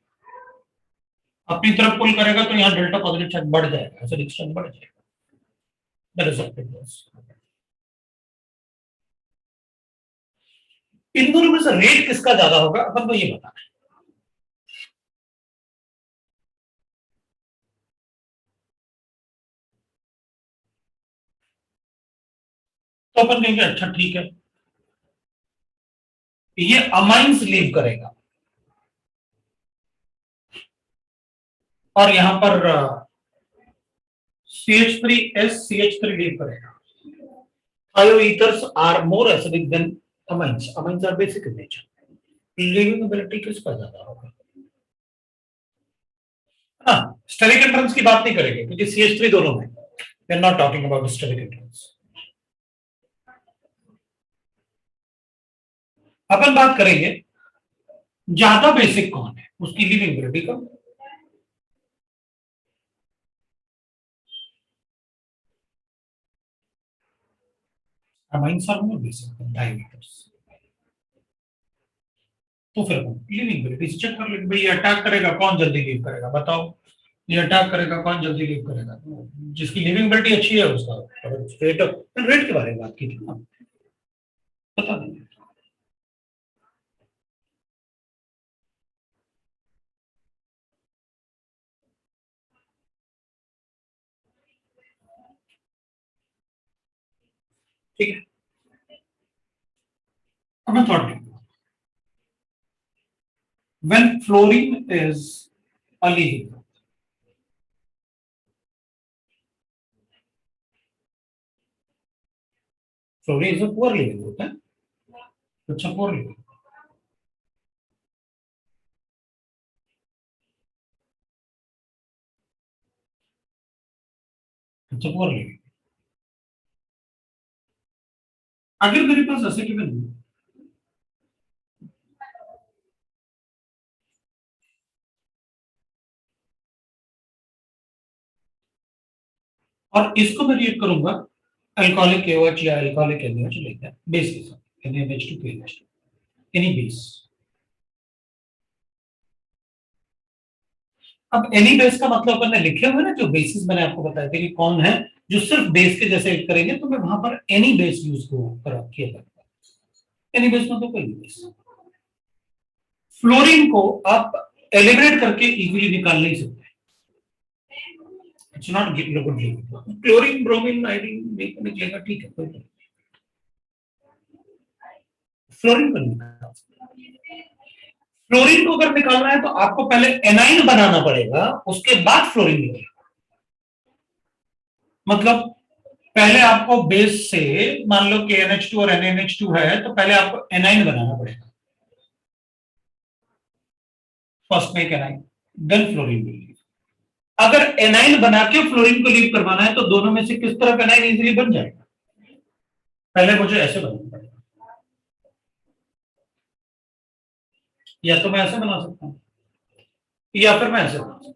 अपनी तरफ पुल करेगा तो यहाँ डेल्टा पॉजिटिव चार्ज बढ़ जाएगा, ऐसे डिस्टेंस बढ़ जाएगा। The receptive dose. इन दोनों में से रेट किसका ज्यादा होगा अपन को ये बताना है। तो अपन कहेंगे अच्छा ठीक है, ये अमाइंस लीव करेगा और यहां पर CH3S CH3 लीव करेगा। Thioethers are more acidic than amines. Amines are basic in nature. Leaving ability किसका ज्यादा होगा? हाँ, स्टेरिक एंट्रेंस की बात नहीं करेंगे क्योंकि CH3 दोनों में। We are not talking about steric hindrance. अपन बात करेंगे ज्यादा बेसिक कौन है, उसकी लीविंग एबिलिटी कम। amines are more basic than thioethers. तो फिर लीविंग एबिलिटी से चेक कर लेंगे भाई, ये अटैक करेगा कौन जल्दी लीव करेगा बताओ, ये अटैक करेगा कौन जल्दी लीव करेगा। जिसकी लीविंग एबिलिटी अच्छी है उसका रेट के बारे में बात की थी ना, बता देंगे। ठीक है, अब मैं थॉट देखूंगा। When fluorine is a leaving, fluorine is a poor leaving group है, अच्छा poor leaving, अच्छा poor leaving। अगर मेरे पास एसिटिवन और इसको मैं रिएक्ट करूंगा अल्कोहलिक KOH या अल्कोहलिक NaOH लेकर बेस के साथ NaNH2 KNH2 एनी बेस। अब एनी बेस का मतलब अपन ने लिखे हुए ना जो बेसिस मैंने आपको बताया थे कि कौन है जो सिर्फ बेस के जैसे करेंगे, तो मैं वहां पर एनी बेस यूज को किया जाता है। एनी बेस मतलब कोई भी बेस। फ्लोरीन को आप एलिमिनेट करके इजीली निकाल नहीं सकते। It's not good. Chlorine bromine iodine निकलेगा ठीक है, कोई फ्लोरीन को निकाल। फ्लोरीन को अगर निकालना है तो आपको पहले एनाइन बनाना पड़ेगा, उसके बाद फ्लोरीन निकलेगा। मतलब पहले आपको बेस से मान लो कि NH2 और NaNH2 है तो पहले आपको एनाइन बनाना पड़ेगा, फर्स्ट में एनाइन देन फ्लोरीन को लीव। अगर एनाइन बना के फ्लोरीन को लीव करवाना है तो दोनों में से किस तरफ एनाइन इजीली बन जाएगा? पहले मुझे ऐसे बनाना पड़ेगा, या तो मैं ऐसे बना सकता हूं या फिर मैं ऐसे बना सकता हूं।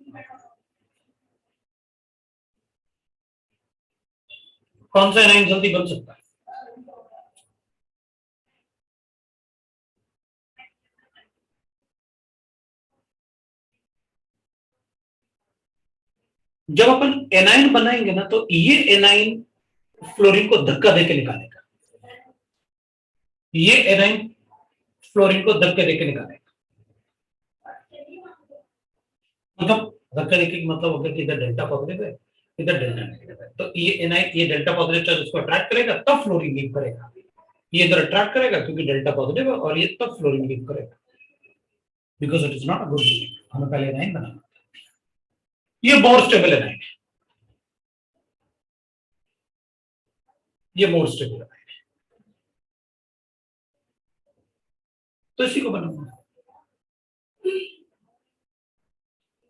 कौन सा एनाइन जल्दी बन सकता है? जब अपन एनाइन बनाएंगे ना तो ये एनाइन फ्लोरीन को धक्का देके निकालेगा, ये एनाइन फ्लोरीन को धक्का देके निकालेगा। मतलब धक्का देके मतलब अगर इधर डेल्टा पॉजिटिव है इधर डेल्टा नेगेटिव है तो ये एनाइन ये डेल्टा पॉजिटिव चार्ज उसको अट्रैक्ट करेगा तब फ्लोरीन लीव करेगा, ये इधर अट्रैक्ट करेगा क्योंकि डेल्टा पॉजिटिव है और ये तब फ्लोरीन लीव करेगा, because it is not a good leaving. हमें पहले एनाइन बनाना, ये मोर स्टेबल एनाइन है, ये मोर स्टेबल एनाइन है, तो इसी को बनाऊंगा।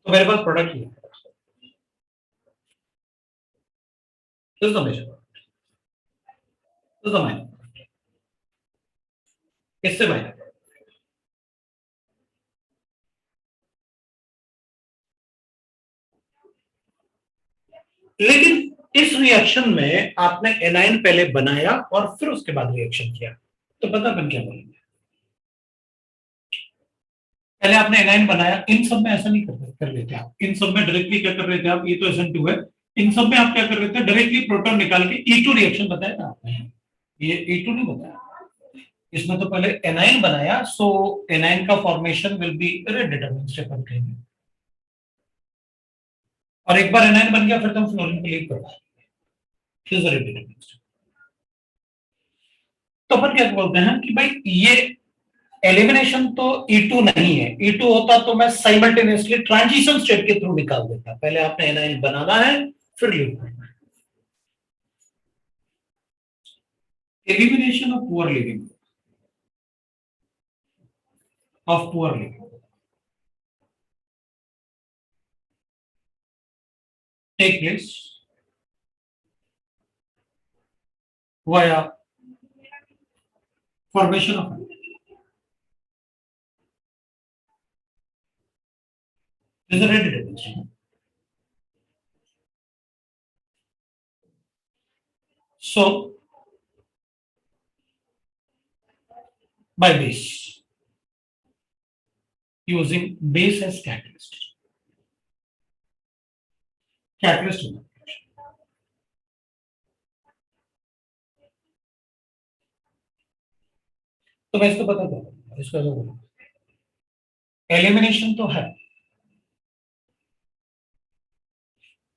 तो मेरे पास प्रोडक्ट ही है, this is the major product, this is the minor product, इससे माइनर। लेकिन इस रिएक्शन में आपने एनाइन पहले बनाया और फिर उसके बाद रिएक्शन किया, तो पता अपन क्या बोलेंगे? पहले आपने एनाइन बनाया, इन सब में ऐसा नहीं कर लेते आप, इन सब में डायरेक्टली क्या कर रहे थे आप, ये तो SN2 है, इन सब में आप क्या कर रहे थे, डायरेक्टली प्रोटॉन निकाल के E2 रिएक्शन बताया था आपने, ये E2 नहीं बताया। इसमें तो पहले एनाइन बनाया, सो एनाइन का formation will be rate determinant step हम कहेंगे, और एक बार एनाइन बन गया फिर तुम फ्लोरीन को लीव करवा, रेट डिटरमिनेंट स्टेप। तो अपन क्या बोलते हैं कि भाई ये एलिमिनेशन तो E2 नहीं है, E2 होता तो मैं साइमल्टेनियसली ट्रांजिशन स्टेप के थ्रू निकाल देता, पहले आपने एनाइन बनाना है फिर लीव करना है। Elimination of poor living, take place via formation of is a red determination. So by base, using base as catalyst. Catalyst तो मैं इसको बता दूं, इसका जो एलिमिनेशन तो है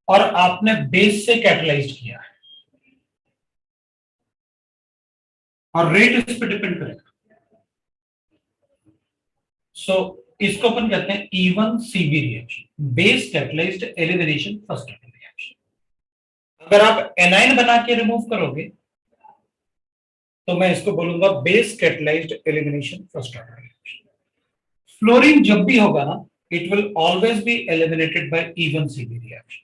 और आपने बेस से कैटलाइज किया है और रेट इस पे डिपेंड करेगा। सो इसको अपन कहते हैं E1 CV reaction, base catalysed elimination first order reaction. अगर आप एनाइन बना के रिमूव करोगे तो मैं इसको बोलूंगा base catalysed elimination first order reaction. Fluorine जब भी होगा ना, it will always be eliminated bye E1 CV reaction.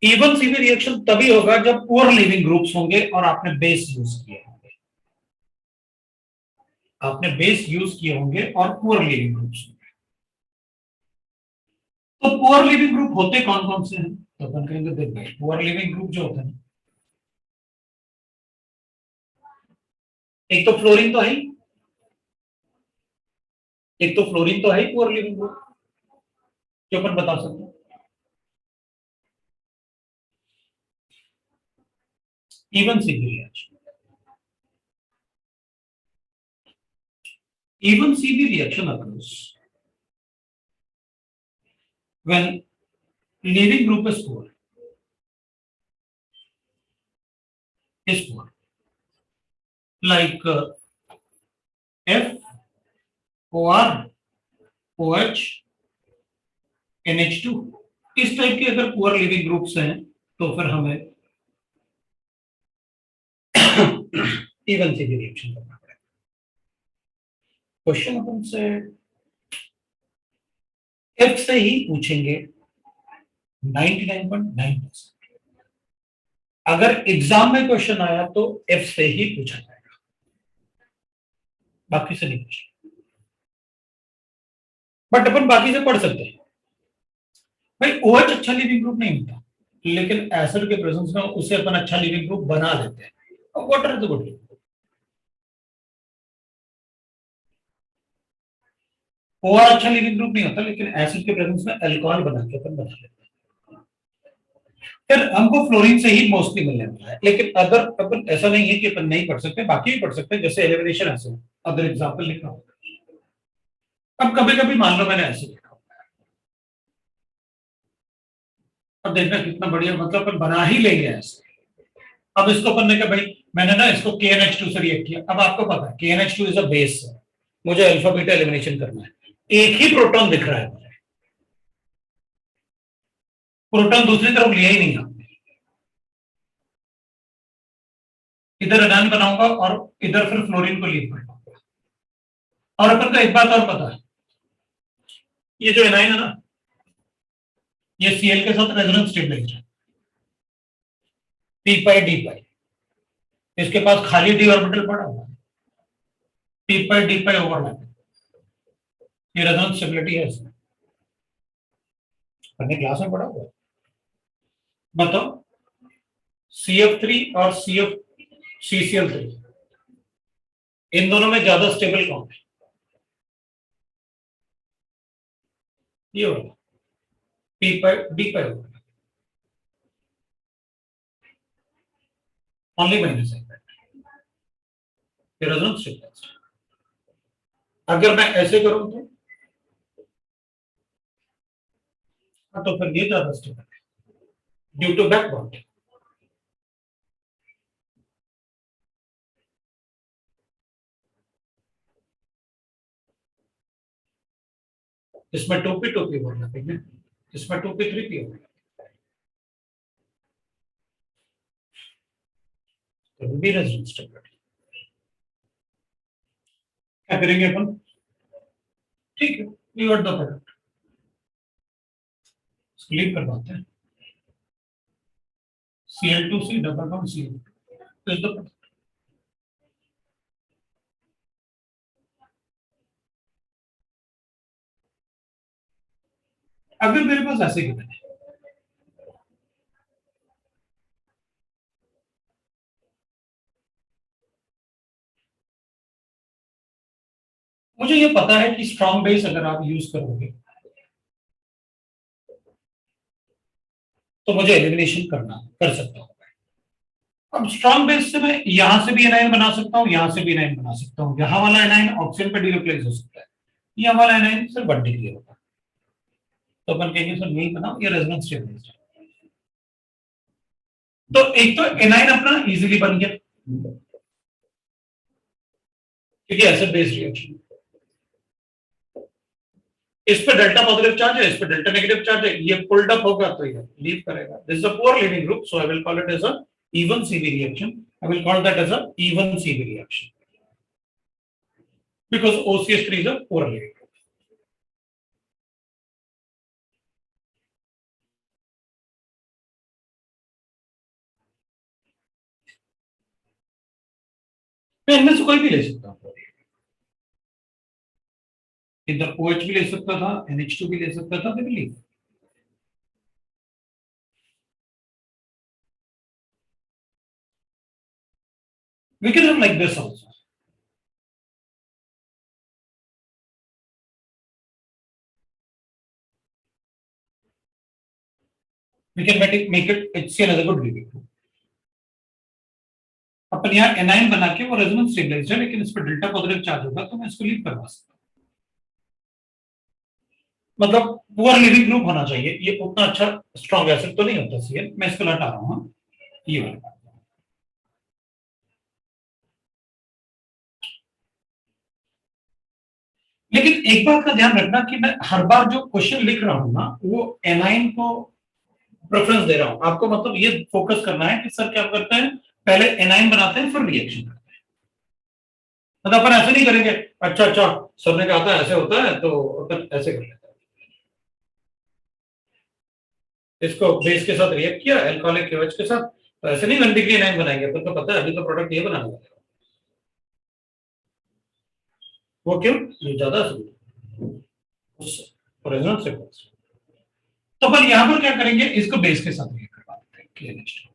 E1 CV reaction तभी होगा जब पुअर लिविंग ग्रुप्स होंगे और आपने बेस यूज किए होंगे, आपने बेस यूज किए होंगे और पुअर लिविंग ग्रुप्स होंगे। तो पुअर लिविंग ग्रुप होते कौन कौन से हैं, तो अपन कहेंगे देख पुअर लिविंग ग्रुप जो होते हैं, एक तो फ्लोरीन तो है, एक तो फ्लोरीन तो है पुअर लिविंग ग्रुप जो अपन बता सकते हैं। E1 CV reaction, E1 CV reaction occurs when leaving group is poor, like F, OR, OH, NH2, इस टाइप के अगर पुअर लिविंग ग्रुप्स हैं तो फिर हमें E1 CV रिएक्शन करना पड़ेगा। क्वेश्चन अपन से F से ही पूछेंगे 99.9%। अगर एग्जाम में क्वेश्चन आया तो F से ही पूछा जाएगा, बाकी से नहीं पूछेंगे। बट अपन बाकी से पढ़ सकते हैं भाई, OH अच्छा लिविंग ग्रुप नहीं होता, लेकिन एसिड के प्रेजेंस में उसे अपन अच्छा लिविंग ग्रुप बना देते हैं। वाटर इज गुड, OR अच्छा लिविंग ग्रुप नहीं होता, लेकिन एसिड के प्रेजेंस में अल्कोहल बना के अपन बना लेते हैं। फिर हमको फ्लोरीन से ही मोस्टली मिलने वाला है, लेकिन अगर अपन ऐसा नहीं है कि अपन नहीं पढ़ सकते, बाकी भी पढ़ सकते हैं, जैसे एलिमिनेशन ऐसे अदर एग्जांपल लिखा होगा। अब कभी कभी मान लो मैंने ऐसे लिखा, अब देखना कितना बढ़िया, मतलब अपन बना ही लेंगे ऐसे। अब इसको अपन ने कहा भाई मैंने ना इसको KNH2 से रिएक्ट किया, अब आपको पता है KNH2 इज अ बेस है, मुझे अल्फा बीटा एलिमिनेशन करना है, एक ही प्रोटॉन दिख रहा है मुझे, प्रोटॉन दूसरी तरफ लिया ही नहीं आपने, इधर एनायन बनाऊंगा और इधर फिर फ्लोरीन को लीव करूंगा। और अपन को एक बात और पता है, ये जो एनायन है ना, ये Cl के साथ रेजोनेंस स्टेबलाइज्ड है, p पाई d पाई, इसके पास खाली d ऑर्बिटल पड़ा हुआ है, p pi d pi overlap, ये रेजोनेंस स्टेबिलिटी है इसमें, अपने क्लास में पढ़ा हुआ है। बताओ CF3 और CCl3 इन दोनों में ज्यादा स्टेबल कौन है, ये वाला p pi d pi overlap. Only minus sign resonance stabilized. अगर मैं ऐसे करूं तो फिर ये ज्यादा स्टेबल है ड्यू टू बैक बॉन्डिंग। इसमें 2p 2p हो जाएगा, इसमें 2p 3p हो जाएगा, तो भी रेजोनेंस स्टेबिलिटी। क्या करेंगे अपन? ठीक है, we got the product, leave करवाते हैं। Cl2C double bond Cl2 is the product. अगर मेरे पास ऐसे गिवन है, मुझे ये पता है कि स्ट्रॉन्ग बेस अगर आप यूज करोगे तो मुझे एलिमिनेशन कर सकता हूं। अब स्ट्रॉन्ग बेस से मैं यहां से भी एनाइन बना सकता हूं, यहां से भी एनाइन बना सकता हूं। यहां वाला एनाइन ऑक्सीजन पे डिरिप्लेस हो सकता है, यहां वाला एनाइन सिर्फ 1 डिग्री होगा, तो अपन कहेंगे सर नहीं बना, ये रेजोनेंस स्टेबलाइज्ड है। तो एक तो एनाइन अपना इजीली बन गया क्योंकि एसिड बेस रिएक्शन, इस पे डेल्टा पॉजिटिव चार्ज है, इस पे डेल्टा नेगेटिव चार्ज है, ये पुल्ड अप होगा तो ये लीव करेगा। This is a poor leaving group, so I will call it as a even CV reaction. I will call that as a even CV reaction because OCH3 is a poor living group. मैं इनमें से कोई भी ले सकता हूं, इधर OH भी ले सकता था, NH2 भी ले सकता था, they will leave. We can have like this also. We can make it HCl as a good living group. अपन यहाँ एनाइन बना के वो रेजोनेंस स्टेबलाइज्ड है, लेकिन इस पर डेल्टा पॉजिटिव चार्ज होगा तो मैं इसको लीव करवा सकता हूँ। मतलब पुअर लिविंग ग्रुप होना चाहिए, ये उतना अच्छा स्ट्रॉन्ग एसिड तो नहीं होता Cl, मैं इसको हटा रहा हूँ ये वाला। लेकिन एक बात का ध्यान रखना कि मैं हर बार जो क्वेश्चन लिख रहा हूं ना वो एनाइन को प्रेफरेंस दे रहा हूं आपको, मतलब ये फोकस करना है कि सर क्या करते हैं, पहले एनाइन बनाते हैं फिर रिएक्शन करते हैं। मतलब अपन ऐसे नहीं करेंगे, अच्छा अच्छा सर ने कहा था ऐसे होता है तो अपन ऐसे कर लेते हैं। इसको बेस के साथ रिएक्ट किया एल्कोहलिक KOH के साथ, तो ऐसे नहीं 1 डिग्री एनाइन बनाएंगे, अपन को पता है अभी तो प्रोडक्ट ये बनाने वाले हैं। वो क्यों? ये ज्यादा रेजोनेंस से तो अपन यहां पर क्या करेंगे, इसको बेस के साथ रिएक्ट करवा देते हैं KNH2।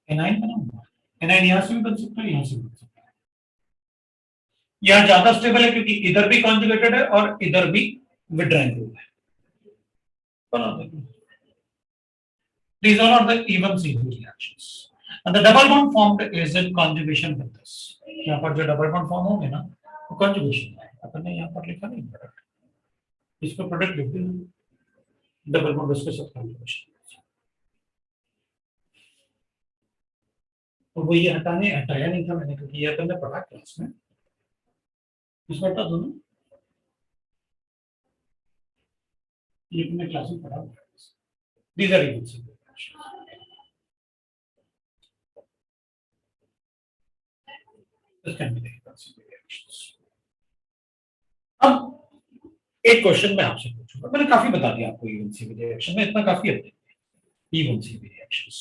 एनाइन बनाऊंगा, एनाइन यहां से भी बन सकता है, यहां से भी बन सकता है। यहां ज्यादा स्टेबल है क्योंकि इधर भी कॉन्जुगेटेड है और इधर भी विड्राइंग ग्रुप है, बना देंगे। These are not the even CV reactions. And the double bond formed is in conjugation with this. यहाँ पर जो डबल बॉन्ड फॉर्म होंगे ना वो कॉन्जुगेशन है, अपन ने यहाँ पर लिखा नहीं प्रोडक्ट, इसको प्रोडक्ट लिख देंगे डबल बॉन्ड उसके साथ कॉन्जुगेशन। तो वो ये हटाया नहीं था मैंने क्योंकि ये अपन ने पढ़ा क्लास में, इसको हटा दो ना, ये अपने क्लास में पढ़ा हुआ है। These are even CV reactions. This can be the even CV reactions. अब एक क्वेश्चन मैं आपसे पूछूंगा, मैंने काफी बता दिया आपको इवन CV रिएक्शन में, इतना काफी है even CV reactions.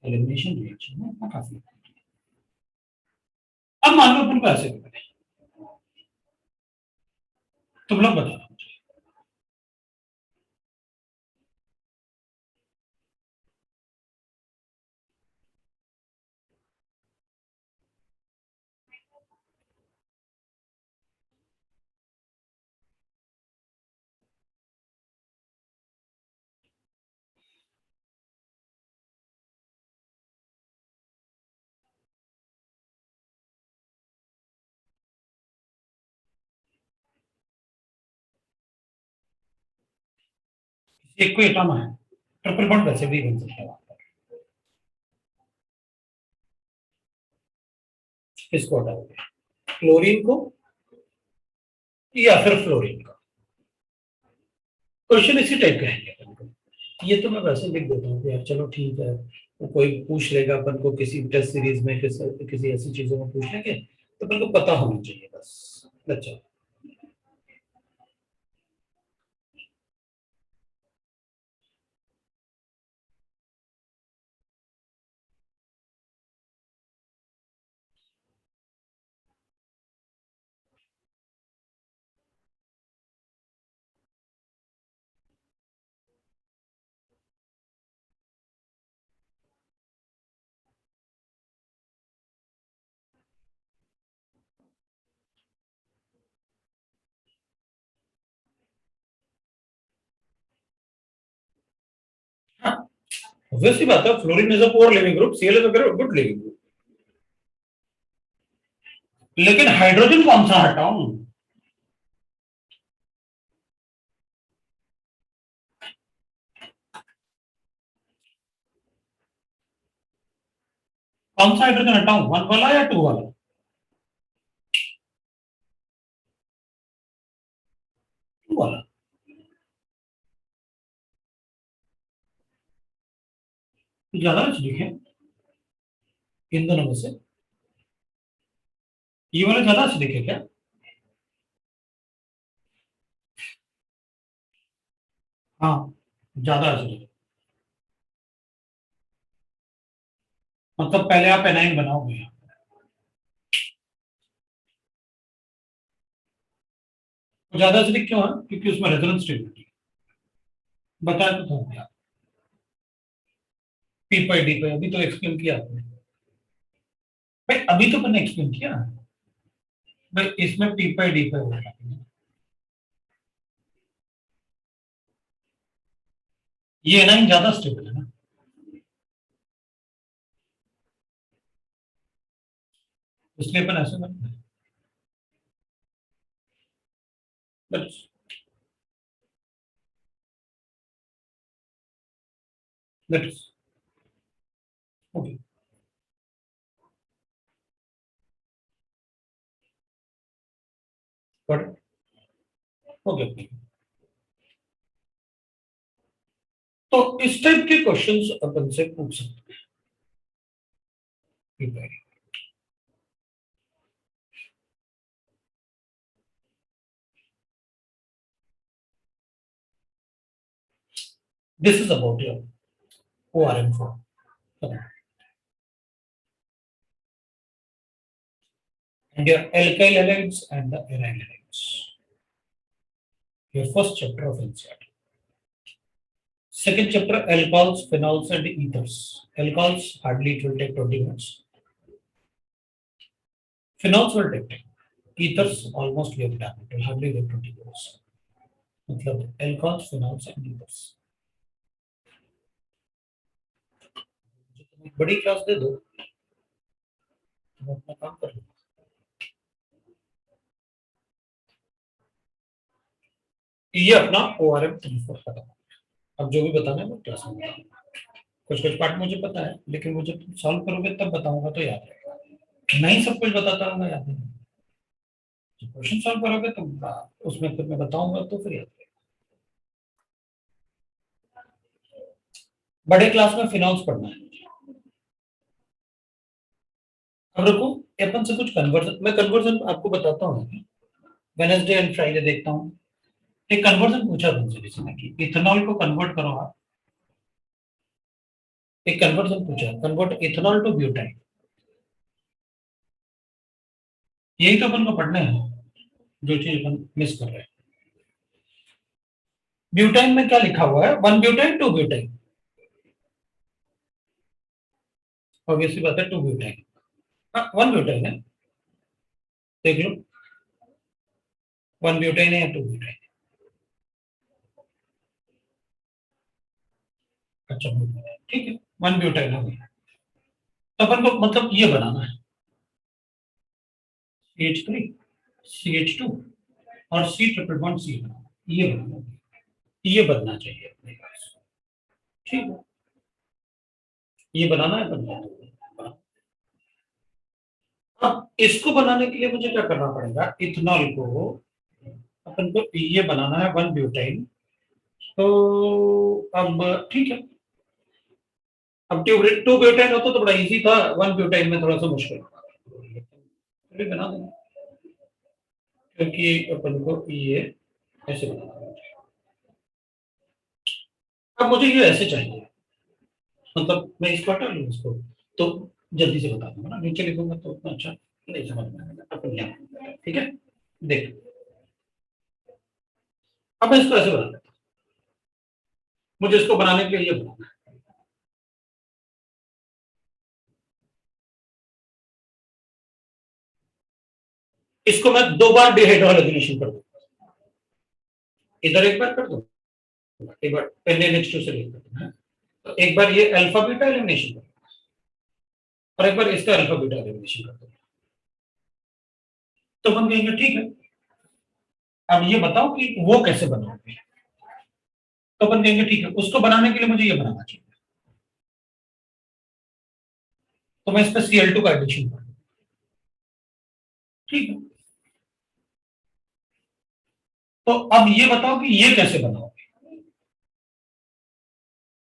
Elimination reaction में इतना काफी है। अब मान लो अपन को ऐसे करें, तुम लोग बताना मुझे, एक को हटाना है, ट्रिपल बॉन्ड वैसे भी बन सकता है वहां पर, इसको हटाओगे, क्लोरीन को या फिर फ्लोरीन का। क्वेश्चन इसी टाइप का है अपन को। ये तो मैं वैसे लिख देता हूँ कि यार चलो ठीक है, वो कोई पूछ लेगा अपन को किसी टेस्ट सीरीज में, किसी ऐसी चीजों में पूछ लेंगे, तो अपन को पता होना चाहिए बस। अच्छा, हाँ ऑब्वियसली बात है, fluorine is a poor leaving group, CL is a good leaving group. लेकिन हाइड्रोजन कौन सा हटाऊं? कौन सा हाइड्रोजन हटाऊं, 1 वाला या 2 वाला? टू वाला तो ज्यादा एसिडिक है इन दोनों में से। ये वाला ज्यादा एसिडिक है क्या? हाँ ज्यादा एसिडिक। मतलब पहले आप एनाइन बनाओगे। तो ज्यादा एसिडिक क्यों है? क्योंकि उसमें रेजोनेंस स्टेबिलिटी। बताया तो था आप, पी पाई डी पाई अभी तो एक्सप्लेन किया आपने। भाई अभी तो मैंने एक्सप्लेन किया। भाई इसमें पी पाई डी पाई होगा। ये एनाइन ज्यादा स्टेबल है ना, इसलिए अपन ऐसे करते हैं। बस दैट्स ओके। बट ओके, तो इस टाइप के क्वेश्चंस अपन से पूछ सकते हैं। This is about your ORM form. And your alkyl halides and the aryl halides. Your first chapter of NCERT. Second chapter, alcohols, phenols, and ethers. Alcohols, hardly it will take 20 minutes. Phenols will take time. Ethers, almost we have done. It will hardly take 20 minutes. मतलब alcohols, phenols, and ethers. बड़ी क्लास दे दो, तुम अपना काम कर लो। ये अपना ORM 34 खत्म। अब जो भी बताना है वो क्लास में बताऊंगा। कुछ कुछ पार्ट मुझे पता है, लेकिन वो जब सॉल्व करोगे तब बताऊंगा तो याद रहेगा। नहीं सब कुछ बताता हूँ याद नहीं। क्वेश्चन सॉल्व करोगे तो उसमें फिर मैं बताऊंगा तो फिर याद रहेगा। बड़े क्लास में फिनॉल्स पढ़ना है। अब रुको, अपन से कुछ कन्वर्जन, मैं कन्वर्जन आपको बताता हूँ। वेडनेसडे एंड फ्राइडे देखता हूँ। एक कन्वर्जन पूछा तुमसे किसी ने कि इथेनॉल को कन्वर्ट करो आप। एक कन्वर्जन पूछा, कन्वर्ट इथेनॉल टू ब्यूटाइन। यही तो अपन को पढ़ना है, जो चीज अपन मिस कर रहे हैं। ब्यूटाइन में क्या लिखा हुआ है, 1 ब्यूटाइन 2 ब्यूटाइन। ऑब्वियसली बात है 2 ब्यूटाइन। हाँ 1 ब्यूटाइन है, देख लो 1 ब्यूटाइन है या 2 ब्यूटाइन। अच्छा ठीक है, 1 ब्यूटाइन हो गया। तो अपन को मतलब ये बनाना है, CH3 CH2 और C ट्रिपल बॉन्ड C बनाना, ये बनाना है। ये बनना चाहिए अपने पास। ठीक है, ये बनाना है, बनना। अब इसको बनाने के लिए मुझे क्या करना पड़ेगा, इथेनॉल को अपन को ये बनाना है 1 ब्यूटाइन। तो अब ठीक है, अब 2 ब्यूटाइन होता तो बड़ा इजी था, 1 ब्यूटाइन में थोड़ा सा मुश्किल होगा, तो बना देंगे, क्योंकि अपन को ये ऐसे बनाना है। अब मुझे ये ऐसे चाहिए, मतलब मैं इसको हटा लूँ इसको, तो जल्दी से बता दूंगा ना, नीचे लिखूंगा तो उतना अच्छा नहीं समझ में आएगा अपन यहाँ। ठीक है, देख, अब मैं इसको ऐसे बना लेता हूँ, मुझे इसको बनाने के लिए ये बनाना है। इसको मैं 2 बार डिहाइड्रोजनेशन कर दूंगा, इधर एक बार कर दूंगा, एक बार पहले नेक्स्ट से लिख देता हूं, तो एक बार ये अल्फा बीटा एलिमिनेशन कर दूंगा और एक बार इसका अल्फा बीटा एलिमिनेशन कर दूंगा, तो बन गएंगे। ठीक है, अब ये बताओ कि वो कैसे बनाओगे, तो बन गएंगे। ठीक है, उसको बनाने के लिए मुझे ये बनाना चाहिए, तो मैं इस पर Cl2 का एडिशन कर दूंगा। ठीक है, तो अब ये बताओ कि ये कैसे बनाओगे,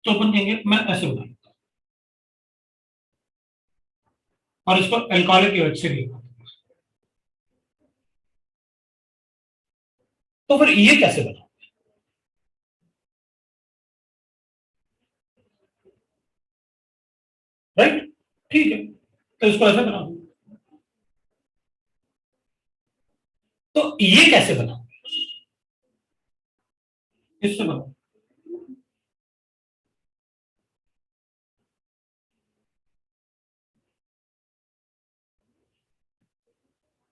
तो अपन कहेंगे मैं ऐसे बना लेता हूं और इसको एल्कोहलिक एसिड से लिखा, तो फिर ये कैसे बनाओ, राइट। ठीक है, तो इसको ऐसे बनाओ, तो ये कैसे बनाओ, इससे बनाओ,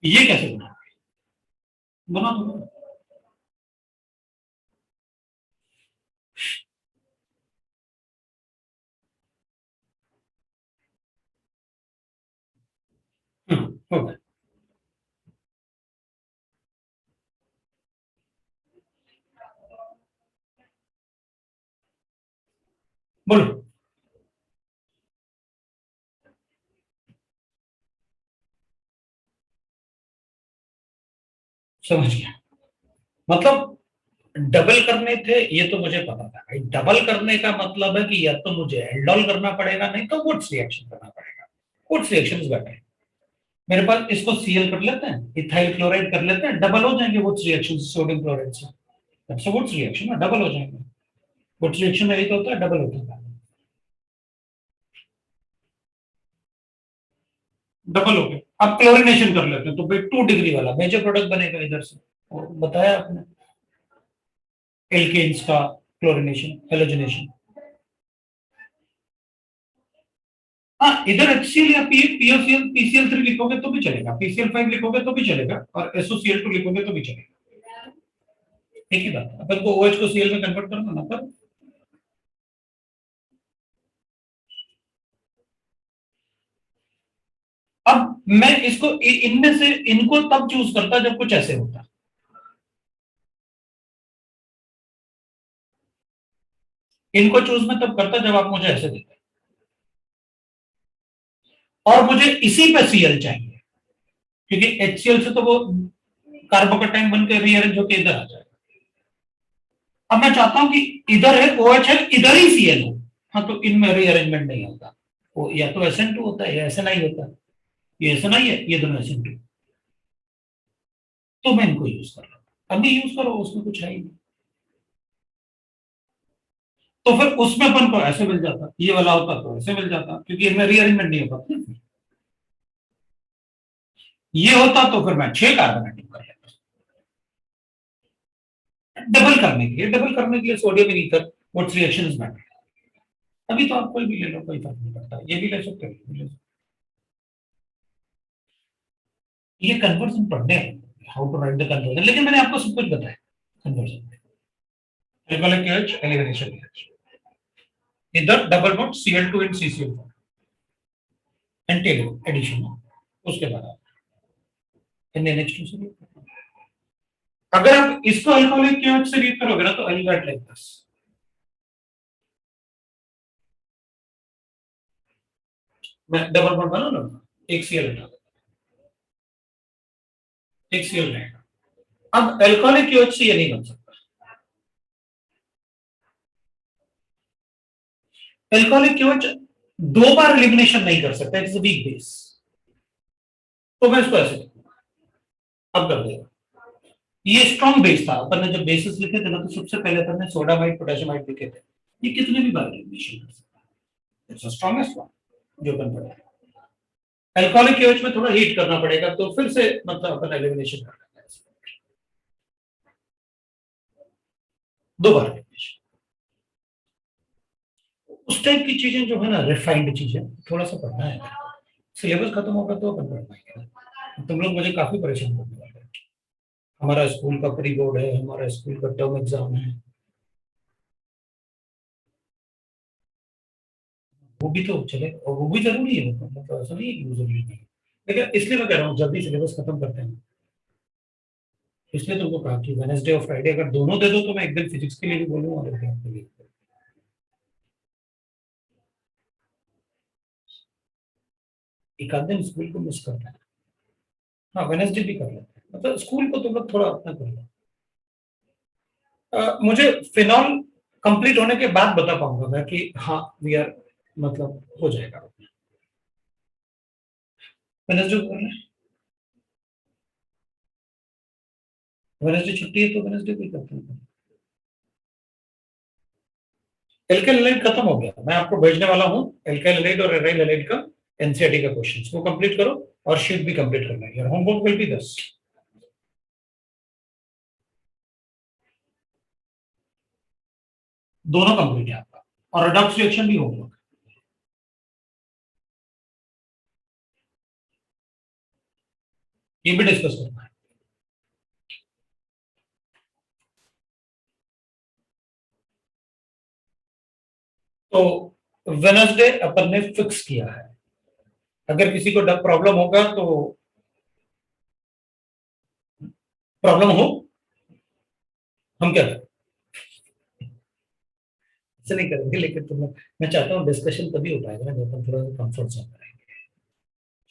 ये कैसे बनाओ, बना दो। हो गया, बोलो। समझ गया, मतलब डबल करने थे ये तो मुझे पता था भाई, डबल करने का मतलब है कि या तो मुझे एल्डोल करना पड़ेगा, नहीं तो वुड्स रिएक्शन करना पड़ेगा। वुड्स रिएक्शन इज बेटर, मेरे पास इसको Cl कर लेते हैं, इथाइल क्लोराइड कर लेते हैं, डबल हो जाएंगे वुड्स रिएक्शन सोडियम क्लोराइड से, अच्छा वुड्स रिएक्शन ना डबल हो जाएंगे, वुड्स रिएक्शन में यही तो होता है, डबल होता है, डबल हो गया। अब क्लोरिनेशन कर लेते हैं, तो भाई 2 डिग्री वाला मेजर प्रोडक्ट बनेगा इधर से, और बताया आपने एल्केन्स का क्लोरिनेशन हेलोजनेशन। हाँ, इधर HCl या POCl PCl3 लिखोगे तो भी चलेगा, PCl5 लिखोगे तो भी चलेगा, और SOCl2 लिखोगे तो भी चलेगा, एक ही बात है, अपन को OH को Cl में कन्वर्ट करना ना, पर अब मैं इसको इनमें से इनको तब चूज करता जब कुछ ऐसे होता, इनको चूज मैं तब करता जब आप मुझे ऐसे देते, और मुझे इसी पे Cl चाहिए, क्योंकि HCl से तो वो कार्बोकेटाइन बनकर रीअरेंज होकर इधर आ जाएगा। अब मैं चाहता हूं कि इधर है OH है, इधर ही Cl हो, हाँ तो इनमें रीअरेंजमेंट नहीं होता, वो या तो SN2 होता है या SNI होता है, ये SNI है, ये दोनों SN2, तो मैं इनको यूज कर रहा हूं, अभी यूज करो, उसमें कुछ है ही नहीं। तो फिर उसमें अपन को ऐसे मिल जाता, ये वाला होता तो ऐसे मिल जाता, क्योंकि इनमें रीअरेंजमेंट नहीं हो पाता, ये होता तो फिर मैं 6 कार्बन एटम कर लेता। डबल करने के लिए sodium in ether what's reaction is matter. अभी तो आप कोई भी ले लो, कोई फर्क नहीं पड़ता, ये भी ले सकते हो, ये भी ले सकते हो। ये कन्वर्जन पढ़ने, how to write the conversion, लेकिन मैंने आपको सब कुछ बताया कन्वर्जन में, एल्कोहलिक एच एलिमिनेशन इधर double bond Cl2 in CCl4 anti addition, उसके बाद आप NH2 से अगर आप इसको अल्कोहलिक KOH से रीड करोगे ना तो आई गेट लाइक दिस। मैं डबल बॉन्ड बना लूंगा, एक सीएल हटा, एक सीएल रहेगा। अब अल्कोहलिक KOH से ये नहीं बन सकता। अल्कोहलिक KOH दो बार एलिमिनेशन नहीं कर सकता, इट्स अ वीक बेस। तो मैं इसको ऐसे अब कर देगा। ये स्ट्रॉन्ग बेस था, अपन ने जब बेसिस लिखे थे ना तो सबसे पहले अपन ने सोडामाइड पोटेशियमाइड लिखे थे। ये कितने भी बार एलिमिनेशन कर सकता है, इट्स द स्ट्रॉन्गेस्ट वन जो अपन पढ़े। अल्कोहलिक KOH में थोड़ा हीट करना पड़ेगा तो फिर से मतलब अपन एलिमिनेशन कर लेते हैं, दो बार एलिमिनेशन। उस टाइप की चीजें जो है ना, रिफाइंड चीजें थोड़ा सा पढ़ना है। सिलेबस खत्म होगा तो अपन पढ़ पाएंगे। तुम लोग मुझे काफी परेशान करने वाले हैं। हमारा स्कूल का प्री बोर्ड है, हमारा स्कूल का टर्म एग्जाम है, वो भी तो चले और वो भी जरूरी है, मतलब ऐसा नहीं है कि वो जरूरी नहीं है। लेकिन इसलिए मैं कह रहा हूँ जल्दी सिलेबस खत्म करते हैं। इसलिए तुमको कहा कि वेडनेसडे और फ्राइडे अगर दोनों दे दो तो मैं एक दिन फिजिक्स के लिए भी बोलूँ और एक दिन के लिए। एक आध दिन स्कूल को मिस करना है। हाँ वेडनेसडे भी कर लेते हैं, मतलब स्कूल को तुम लोग थोड़ा अपना कर लो। मुझे फिनॉल कंप्लीट होने के बाद बता पाऊंगा मैं कि हाँ वी आर, मतलब हो जाएगा। वेडनेसडे को करना है, वेडनेसडे छुट्टी है तो वेडनेसडे को ही करते हैं। एल्काइल खत्म हो गया, मैं आपको भेजने वाला हूँ एल्काइल और एराइल का एनसीईआरटी का क्वेश्चंस, वो कंप्लीट करो और शीट भी कंप्लीट करना है। Your homework will be 10। दोनों कंप्लीट है आपका, और रिडक्स रिएक्शन भी होमवर्क, ये भी डिस्कस करना है। तो वेडनेसडे अपन ने फिक्स किया है। अगर किसी को प्रॉब्लम होगा तो प्रॉब्लम हो, हम क्या करें, ऐसे नहीं करेंगे। लेकिन तुम, मैं चाहता हूँ डिस्कशन तभी हो पाएगा ना जब हम थोड़ा सा कंफर्ट जोन में रहेंगे।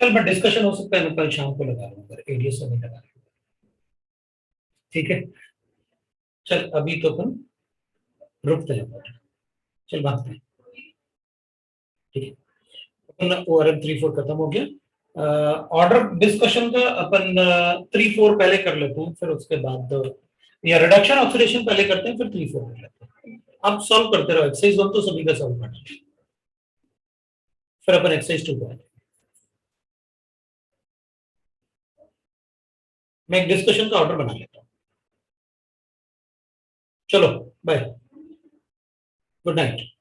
चल मैं डिस्कशन हो सकता है मैं कल शाम को लगा लूंगा, एडीएस में नहीं लगा लूंगा, ठीक है। चल अभी तो अपन रुकते हैं, चल बात करें, ठीक है। अपन ORM 3-4 खत्म हो गया। ऑर्डर डिस्कशन का अपन 3-4 पहले कर लेते हैं, फिर उसके बाद या रिडक्शन ऑक्सीडेशन पहले करते हैं, फिर 3-4 कर लेते हैं। आप सॉल्व करते रहो, एक्सरसाइज 1 तो सभी का सॉल्व करना है, फिर अपन एक्सरसाइज 2 करें। मैं एक डिस्कशन का ऑर्डर बना लेता हूँ। चलो बाय, गुड नाइट।